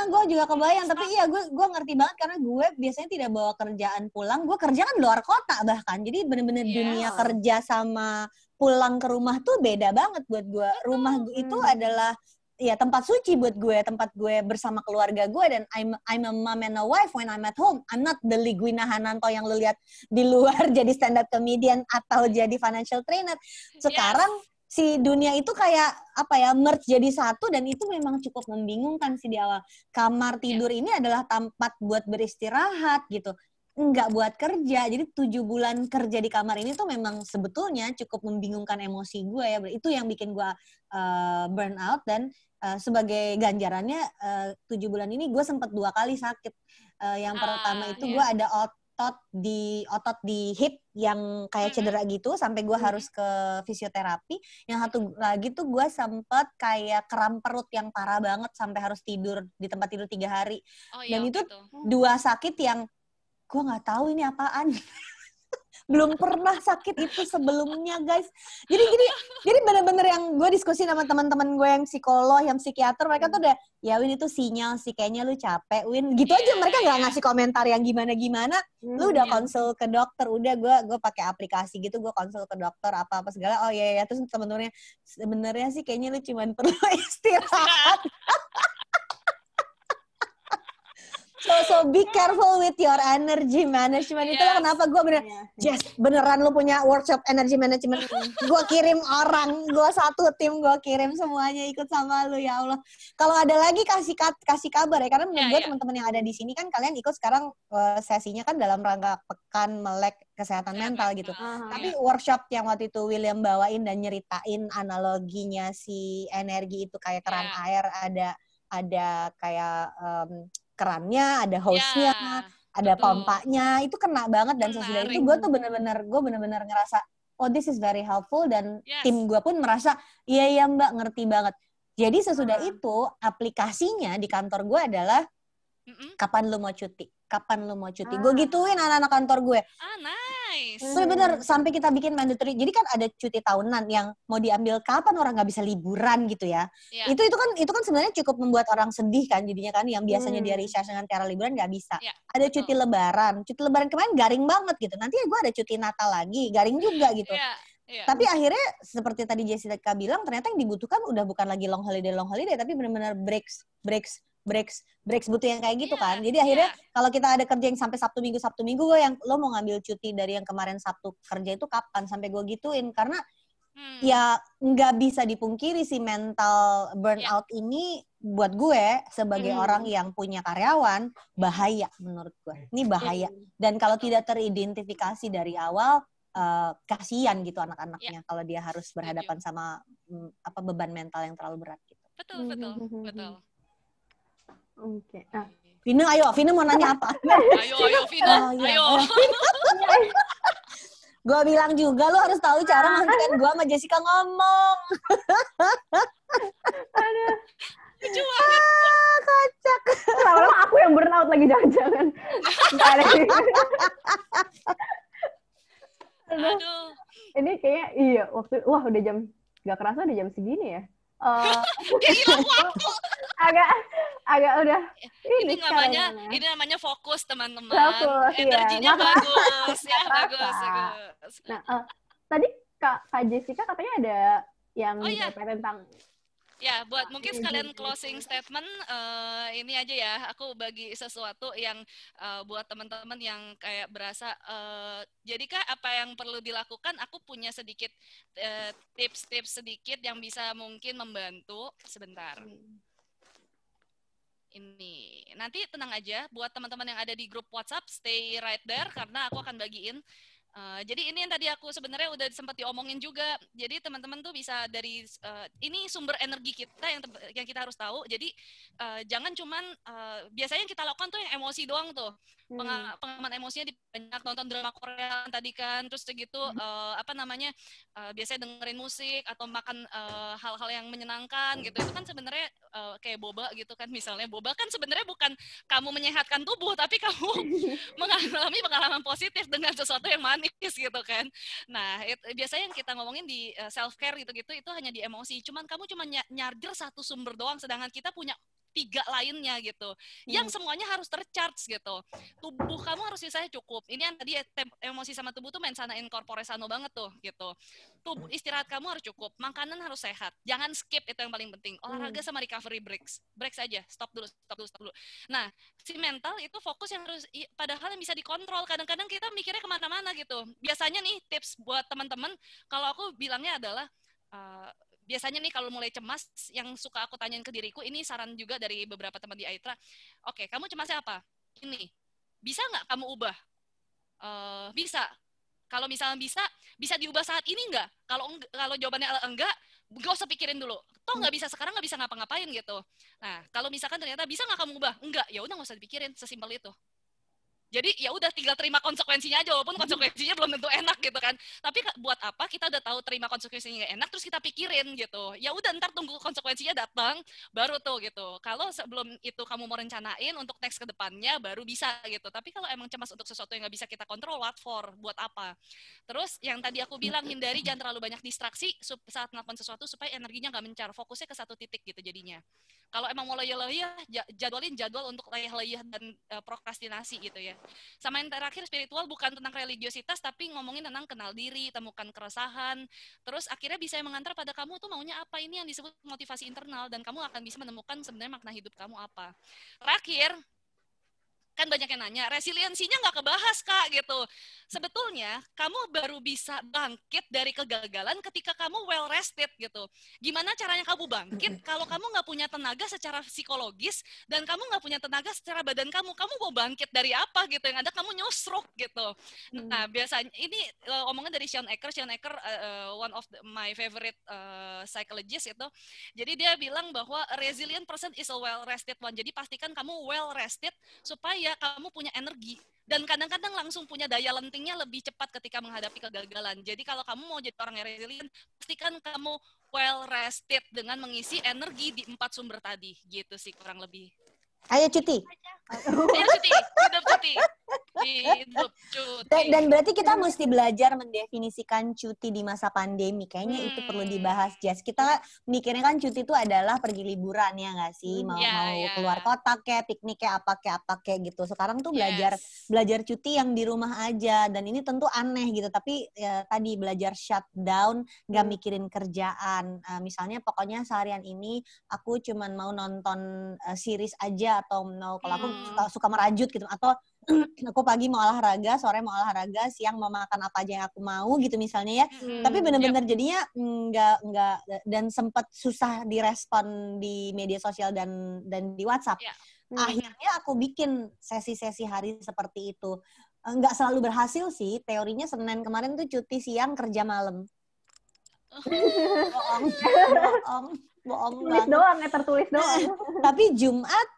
Gue juga kebayang, tapi iya gue ngerti banget karena gue biasanya tidak bawa kerjaan pulang. Gue kerja kan luar kota bahkan, jadi bener-bener dunia kerja sama pulang ke rumah tuh beda banget buat gue. Rumah itu adalah ya tempat suci buat gue, tempat gue bersama keluarga gue, dan I'm a mom and a wife when I'm at home. I'm not the Ligwina Hananto yang lu lihat di luar jadi stand up comedian atau jadi financial trainer. Sekarang si dunia itu kayak apa ya, merge jadi satu, dan itu memang cukup membingungkan sih di awal. Kamar tidur ini adalah tempat buat beristirahat gitu, enggak buat kerja. Jadi 7 bulan kerja di kamar ini tuh memang sebetulnya cukup membingungkan emosi gue ya. Itu yang bikin gue burn out, dan sebagai ganjarannya 7 bulan ini gue sempat 2 kali sakit. Yang pertama itu gue ada otot di hip yang kayak cedera gitu sampai gue harus ke fisioterapi. Yang satu lagi tuh gue sempet kayak kram perut yang parah banget sampai harus tidur di tempat tidur 3 hari. Dan itu 2 sakit yang gue nggak tahu ini apaan. Belum pernah sakit itu sebelumnya guys. Jadi bener-bener yang gue diskusi sama teman-teman gue yang psikolog, yang psikiater, mereka tuh udah, ya Win itu sinyal sih, kayaknya lu capek Win. Gitu aja, mereka nggak ngasih komentar yang gimana-gimana. Lu udah konsul ke dokter, udah gue pakai aplikasi gitu, gue konsul ke dokter apa-apa segala. Oh iya, terus temen-temennya sebenarnya sih kayaknya lu cuman perlu istirahat. So be careful with your energy management. Itulah kenapa gue beneran lu punya workshop energy management. Gue kirim orang, gue satu tim, gue kirim semuanya ikut sama lu, ya Allah. Kalau ada lagi kasih kabar ya, karena menurut gue teman-teman yang ada di sini kan kalian ikut sekarang sesinya kan dalam rangka pekan melek kesehatan mental gitu. Tapi workshop yang waktu itu William bawain dan nyeritain analoginya si energi itu kayak keran air, ada kayak kerannya, ada hose-nya, ada pompanya, itu kena banget. Dan sesudah itu gue tuh bener-bener ngerasa, oh this is very helpful, dan tim gue pun merasa, iya Mbak, ngerti banget. Jadi sesudah itu aplikasinya di kantor gue adalah kapan lu mau cuti, gue gituin anak-anak kantor gue. Nice. Bener, sampai kita bikin mandatory. Jadi kan ada cuti tahunan yang mau diambil kapan, orang nggak bisa liburan gitu ya. Itu kan sebenarnya cukup membuat orang sedih kan jadinya kan, yang biasanya dia recharge dengan cara liburan nggak bisa. Ada cuti lebaran kemarin garing banget gitu. Nanti gue ada cuti Natal lagi, garing juga gitu. Tapi akhirnya seperti tadi Jessica bilang, ternyata yang dibutuhkan udah bukan lagi long holiday, tapi benar-benar breaks butuh yang kayak gitu kan. Jadi akhirnya kalau kita ada kerja yang sampai Sabtu Minggu gue yang lo mau ngambil cuti dari yang kemarin Sabtu kerja itu kapan, sampai gue gituin. Karena ya nggak bisa dipungkiri sih, mental burnout ini buat gue sebagai orang yang punya karyawan bahaya menurut gue. Ini bahaya. Dan kalau tidak teridentifikasi dari awal, kasihan gitu anak-anaknya kalau dia harus berhadapan sama beban mental yang terlalu berat gitu. Betul. Oke. Nah, Vina mau nanya apa? Ayo Vina, ayo. Gue bilang juga lu harus tahu cara menghentikan gue sama Jessica ngomong. Aduh. Lucu banget. Kocak. Lama-lama aku yang burnout lagi jangan-jangan. Nggak ada. Aduh. Ini kayaknya udah jam, nggak kerasa udah jam segini ya. Kayak hilang waktu. agak udah ini namanya fokus teman-teman. Fokus, energinya bagus ya, bagus. Nah, tadi Kak Jessica katanya ada yang tentang ya, buat mungkin sekalian closing statement ini aja ya, aku bagi sesuatu yang buat teman-teman yang kayak berasa jadi Kak, apa yang perlu dilakukan, aku punya sedikit tips-tips sedikit yang bisa mungkin membantu. Sebentar. Ini nanti tenang aja buat teman-teman yang ada di grup WhatsApp, stay right there karena aku akan bagiin. Jadi ini yang tadi aku sebenarnya udah sempat diomongin juga. Jadi teman-teman tuh bisa dari ini sumber energi kita yang kita harus tahu. Jadi jangan cuman biasanya yang kita lakukan tuh yang emosi doang tuh. Pengalaman emosinya banyak nonton drama Korea tadi kan, terus segitu biasanya dengerin musik atau makan hal-hal yang menyenangkan gitu. Itu kan sebenarnya kayak boba gitu kan, misalnya boba kan sebenarnya bukan kamu menyehatkan tubuh, tapi kamu mengalami pengalaman positif dengan sesuatu yang manis gitu kan. Nah, biasanya yang kita ngomongin di self care gitu-gitu itu hanya di emosi. Kamu cuma nyarger satu sumber doang, sedangkan kita punya 3 lainnya gitu, yang semuanya harus tercharge gitu. Tubuh kamu harus sisanya cukup. Ini yang tadi emosi sama tubuh tuh main sana in corpore sano banget tuh gitu. Tubuh istirahat kamu harus cukup, makanan harus sehat, jangan skip, itu yang paling penting. Olahraga sama recovery breaks aja, stop dulu. Nah, si mental itu fokus yang harus, padahal yang bisa dikontrol. Kadang-kadang kita mikirnya kemana-mana gitu. Biasanya nih tips buat teman-teman, kalau aku bilangnya adalah biasanya nih kalau mulai cemas, yang suka aku tanyain ke diriku, ini saran juga dari beberapa teman di Aitra. Oke, kamu cemasnya apa? Ini, bisa nggak kamu ubah? Bisa. Kalau misalnya bisa diubah saat ini nggak? Kalau jawabannya enggak, nggak usah pikirin dulu. Toh nggak bisa sekarang, nggak bisa ngapa-ngapain gitu. Nah, kalau misalkan ternyata bisa nggak kamu ubah? Enggak, ya udah nggak usah dipikirin, sesimpel itu. Jadi ya udah tinggal terima konsekuensinya aja, walaupun konsekuensinya belum tentu enak gitu kan. Tapi buat apa kita udah tahu terima konsekuensinya nggak enak terus kita pikirin gitu. Ya udah ntar tunggu konsekuensinya datang baru tuh gitu. Kalau sebelum itu kamu mau rencanain untuk next ke depannya baru bisa gitu. Tapi kalau emang cemas untuk sesuatu yang nggak bisa kita kontrol, what for? Buat apa? Terus yang tadi aku bilang, hindari jangan terlalu banyak distraksi saat melakukan sesuatu supaya energinya nggak mencar. Fokusnya ke satu titik gitu jadinya. Kalau emang mau leyeh-leyeh, jadwalin jadwal untuk leyeh-leyeh dan prokrastinasi gitu ya. Sama yang terakhir, spiritual bukan tentang religiositas, tapi ngomongin tentang kenal diri, temukan keresahan, terus akhirnya bisa mengantar pada kamu tuh maunya apa, ini yang disebut motivasi internal, dan kamu akan bisa menemukan sebenarnya makna hidup kamu apa. Terakhir, kan banyak yang nanya, resiliensinya nggak kebahas Kak gitu. Sebetulnya kamu baru bisa bangkit dari kegagalan ketika kamu well rested gitu. Gimana caranya kamu bangkit kalau kamu nggak punya tenaga secara psikologis dan kamu nggak punya tenaga secara badan kamu mau bangkit dari apa gitu, yang ada kamu nyusruk gitu. Nah biasanya ini omongan dari Shawn Achor, one of my favorite psychologist itu. Jadi dia bilang bahwa a resilient person is a well rested one. Jadi pastikan kamu well rested supaya kamu punya energi. Dan kadang-kadang langsung punya daya lentingnya lebih cepat ketika menghadapi kegagalan. Jadi kalau kamu mau jadi orang yang resilient, pastikan kamu well rested dengan mengisi energi di 4 sumber tadi. Gitu sih kurang lebih. Ayo cuti. Hidup cuti. Dan berarti kita mesti belajar mendefinisikan cuti di masa pandemi. Kayaknya itu perlu dibahas, Jess. Kita mikirnya kan cuti itu adalah pergi liburan, ya nggak sih? Mau keluar kota kayak piknik kayak apa kayak gitu. Sekarang tuh belajar cuti yang di rumah aja. Dan ini tentu aneh gitu. Tapi ya, tadi belajar shutdown, nggak mikirin kerjaan. Misalnya pokoknya seharian ini aku cuman mau nonton series aja, atau kalau aku suka merajut gitu, atau aku pagi mau olahraga, sore mau olahraga, siang mau makan apa aja yang aku mau gitu misalnya ya. Tapi benar-benar jadinya enggak dan sempat susah direspon di media sosial dan di WhatsApp. Akhirnya aku bikin sesi-sesi hari seperti itu. nggak selalu berhasil sih. Teorinya Senin kemarin tuh cuti siang kerja malam. Bohong Tulis banget. doang ya, tertulis doang. Tapi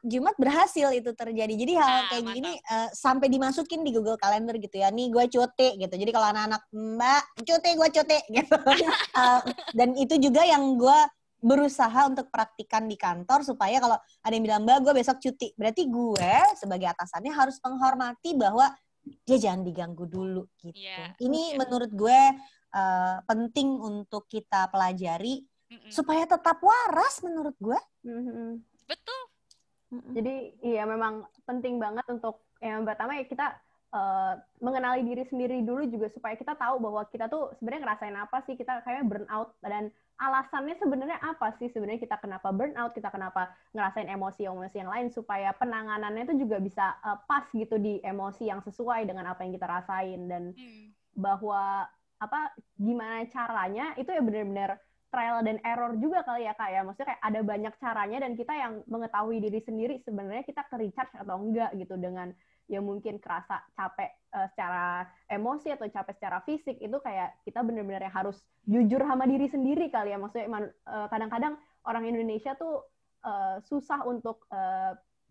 Jumat berhasil itu terjadi. Jadi hal kayak mantap. gini sampai dimasukin di Google Calendar gitu ya. Nih gue cuti gitu. Jadi kalau anak-anak Mbak cuti, gue cuti gitu. Dan itu juga yang gue berusaha untuk praktikan di kantor supaya kalau ada yang bilang Mbak gue besok cuti, berarti gue sebagai atasannya harus menghormati bahwa dia jangan diganggu dulu gitu. Ini menurut gue penting untuk kita pelajari supaya tetap waras menurut gue. Betul. Jadi iya memang penting banget untuk yang pertama ya kita mengenali diri sendiri dulu juga supaya kita tahu bahwa kita tuh sebenarnya ngerasain apa sih, kita kayak burnout dan alasannya sebenarnya apa sih sebenarnya kita kenapa burnout, kita kenapa ngerasain emosi-emosi yang lain supaya penanganannya itu juga bisa pas gitu di emosi yang sesuai dengan apa yang kita rasain dan bahwa gimana caranya itu ya benar-benar trial dan error juga kali ya Kak ya. Maksudnya kayak ada banyak caranya dan kita yang mengetahui diri sendiri sebenarnya kita ke-recharge atau enggak gitu dengan ya mungkin kerasa capek secara emosi atau capek secara fisik itu kayak kita benar-benar yang harus jujur sama diri sendiri kali ya. Maksudnya kadang-kadang orang Indonesia tuh susah untuk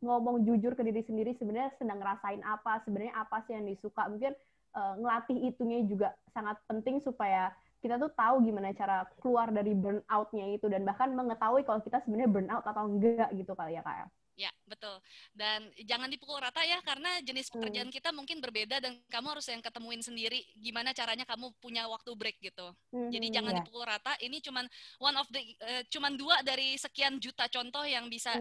ngomong jujur ke diri sendiri sebenarnya sedang ngerasain apa, sebenarnya apa sih yang disuka. Mungkin ngelatih itunya juga sangat penting supaya kita tuh tahu gimana cara keluar dari burnout-nya itu dan bahkan mengetahui kalau kita sebenarnya burnout atau enggak gitu kali ya Kak ya. Ya, betul. Dan jangan dipukul rata ya, karena jenis pekerjaan kita mungkin berbeda dan kamu harus yang ketemuin sendiri gimana caranya kamu punya waktu break gitu. Jadi jangan dipukul rata. Ini cuman cuman 2 dari sekian juta contoh yang bisa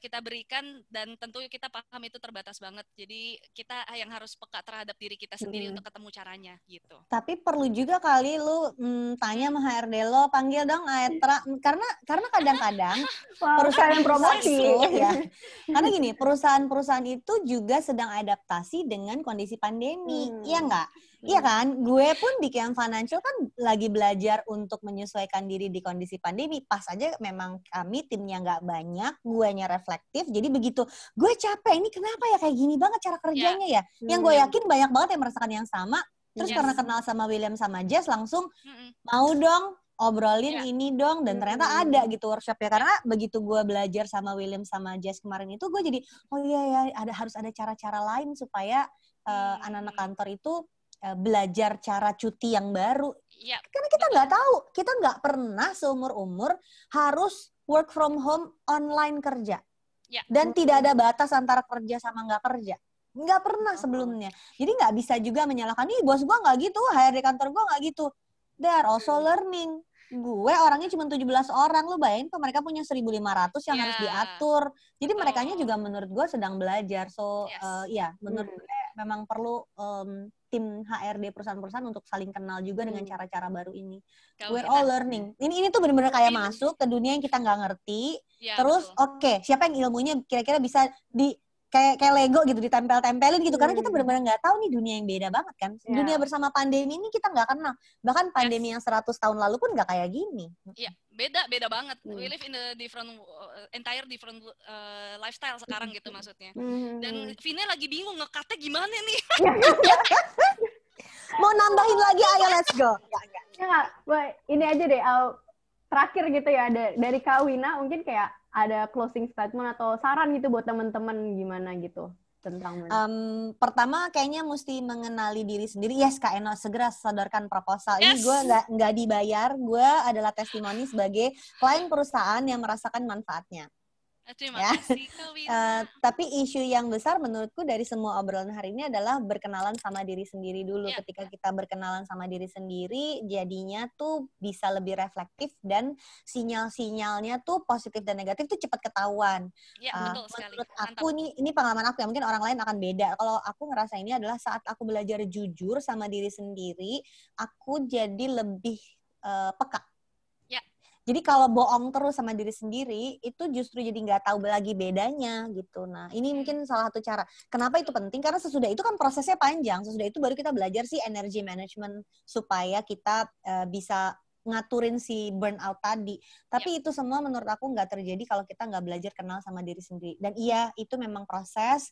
kita berikan dan tentu kita paham itu terbatas banget. Jadi kita yang harus peka terhadap diri kita sendiri untuk ketemu caranya gitu. Tapi perlu juga kali lu tanya sama HRD lo, panggil dong Aetra karena kadang-kadang perusahaan promosi ya. Karena gini, perusahaan-perusahaan itu juga sedang adaptasi dengan kondisi pandemi, iya nggak? Iya kan? Gue pun di KM Financial kan lagi belajar untuk menyesuaikan diri di kondisi pandemi. Pas aja memang kami timnya nggak banyak, guenya reflektif. Jadi begitu, gue capek, ini kenapa ya kayak gini banget cara kerjanya ya? Yang gue yakin banyak banget yang merasakan yang sama. Terus karena kenal sama William sama Jess langsung mau dong obrolin ini dong, dan ternyata ada gitu workshopnya. Karena begitu gue belajar sama William sama Jess kemarin itu, gue jadi oh iya ya harus ada cara-cara lain supaya anak-anak kantor itu belajar cara cuti yang baru. Karena kita nggak tahu, kita nggak pernah seumur-umur harus work from home online kerja. Dan tidak ada batas antara kerja sama nggak kerja. Nggak pernah sebelumnya. Jadi nggak bisa juga menyalahkan, nih bos gue nggak gitu, HRD kantor gue nggak gitu. They are also learning. Gue orangnya cuma 17 orang, lu bayangin tuh mereka punya 1.500 yang harus diatur. Jadi merekanya juga menurut gue sedang belajar. So ya menurut gue memang perlu tim HRD perusahaan-perusahaan untuk saling kenal juga dengan cara-cara baru ini. We're all learning. Ini tuh benar-benar kayak masuk ke dunia yang kita nggak ngerti. Terus oke, siapa yang ilmunya kira-kira bisa di kayak Lego gitu ditempel-tempelin gitu, karena kita benar-benar nggak tahu nih dunia yang beda banget kan. Dunia bersama pandemi ini kita nggak kenal, bahkan pandemi yang 100 tahun lalu pun nggak kayak gini. Iya, beda banget. We live in a entire different lifestyle sekarang gitu maksudnya. Dan Vina lagi bingung ngekatnya gimana nih. Mau nambahin lagi, ayo let's go. Ini aja deh terakhir gitu ya, dari Kak Wina mungkin kayak ada closing statement atau saran gitu buat teman-teman gimana gitu tentang pertama kayaknya mesti mengenali diri sendiri. Yes Kak Eno, segera sadarkan proposal. Ini gue nggak dibayar, gue adalah testimoni sebagai klien perusahaan yang merasakan manfaatnya. Terima kasih Kak Wina. Tapi isu yang besar menurutku dari semua obrolan hari ini adalah berkenalan sama diri sendiri dulu. Ketika kita berkenalan sama diri sendiri, jadinya tuh bisa lebih reflektif dan sinyal-sinyalnya tuh positif dan negatif tuh cepat ketahuan. Betul sekali. Menurut aku ini pengalaman aku ya, mungkin orang lain akan beda. Kalau aku ngerasa ini adalah saat aku belajar jujur sama diri sendiri, aku jadi lebih peka. Jadi kalau bohong terus sama diri sendiri, itu justru jadi nggak tahu lagi bedanya gitu. Nah, ini mungkin salah satu cara. Kenapa itu penting? Karena sesudah itu kan prosesnya panjang. Sesudah itu baru kita belajar sih energy management supaya kita bisa ngaturin si burnout tadi. Tapi itu semua menurut aku nggak terjadi kalau kita nggak belajar kenal sama diri sendiri. Dan iya, itu memang proses,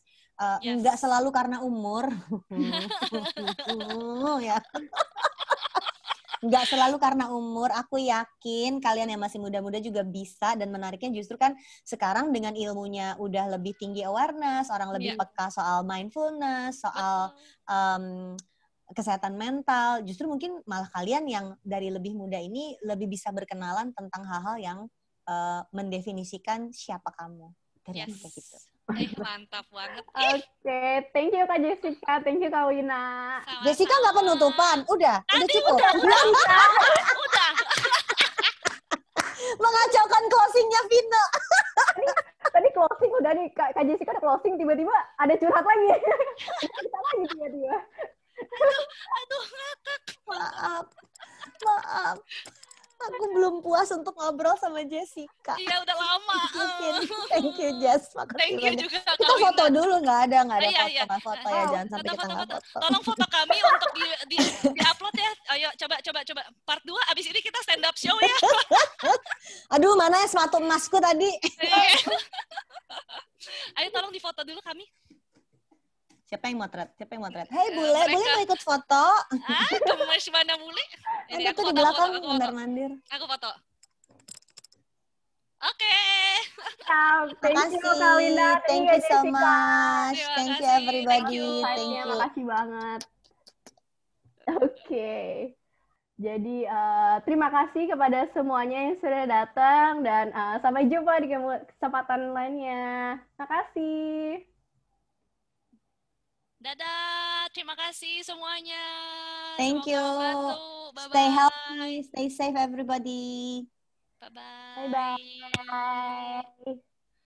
nggak selalu karena umur. Ya. Nggak selalu karena umur. Aku yakin kalian yang masih muda-muda juga bisa. Dan menariknya justru kan sekarang dengan ilmunya udah lebih tinggi awareness, orang lebih peka soal mindfulness, soal kesehatan mental. Justru mungkin malah kalian yang dari lebih muda ini lebih bisa berkenalan tentang hal-hal yang mendefinisikan siapa kamu. Dari kayak gitu. Mantap banget. Oke, thank you Kak Jessica, thank you Kak Wina. Sama-sama. Jessica nggak penutupan, udah cukup. Udah. Mengacaukan closingnya Vina. Tadi closing udah nih, Kak Jessica udah closing, tiba-tiba ada curhat lagi. Kita lagi tiba-tiba. Aduh, ngakak. Maaf. Aku belum puas untuk ngobrol sama Jessica. Iya, udah lama. Thank you, Jess. Thank you juga, Kak Kita foto Wina. dulu, nggak ada Iya. foto ya, jangan sampai kita nggak foto. Tolong foto kami untuk di-upload ya. Ayo, coba. Part 2, abis ini kita stand up show ya. Aduh, mana ya sepatu emasku tadi? Ayo, tolong difoto dulu kami. Siapa yang motret? Hei, boleh mau ikut foto? Gemes mana bule? Ada tuh di belakang mondar-mandir. Aku foto. Oke. Thank you Kak Wina, thank you so much. Thank you everybody. Thank you. Makasih banget. Oke. Jadi terima kasih kepada semuanya yang sudah datang dan sampai jumpa di kesempatan lainnya. Makasih. Dadah, terima kasih semuanya. Thank you. Bye-bye. Stay healthy, stay safe everybody. Bye-bye. Bye-bye.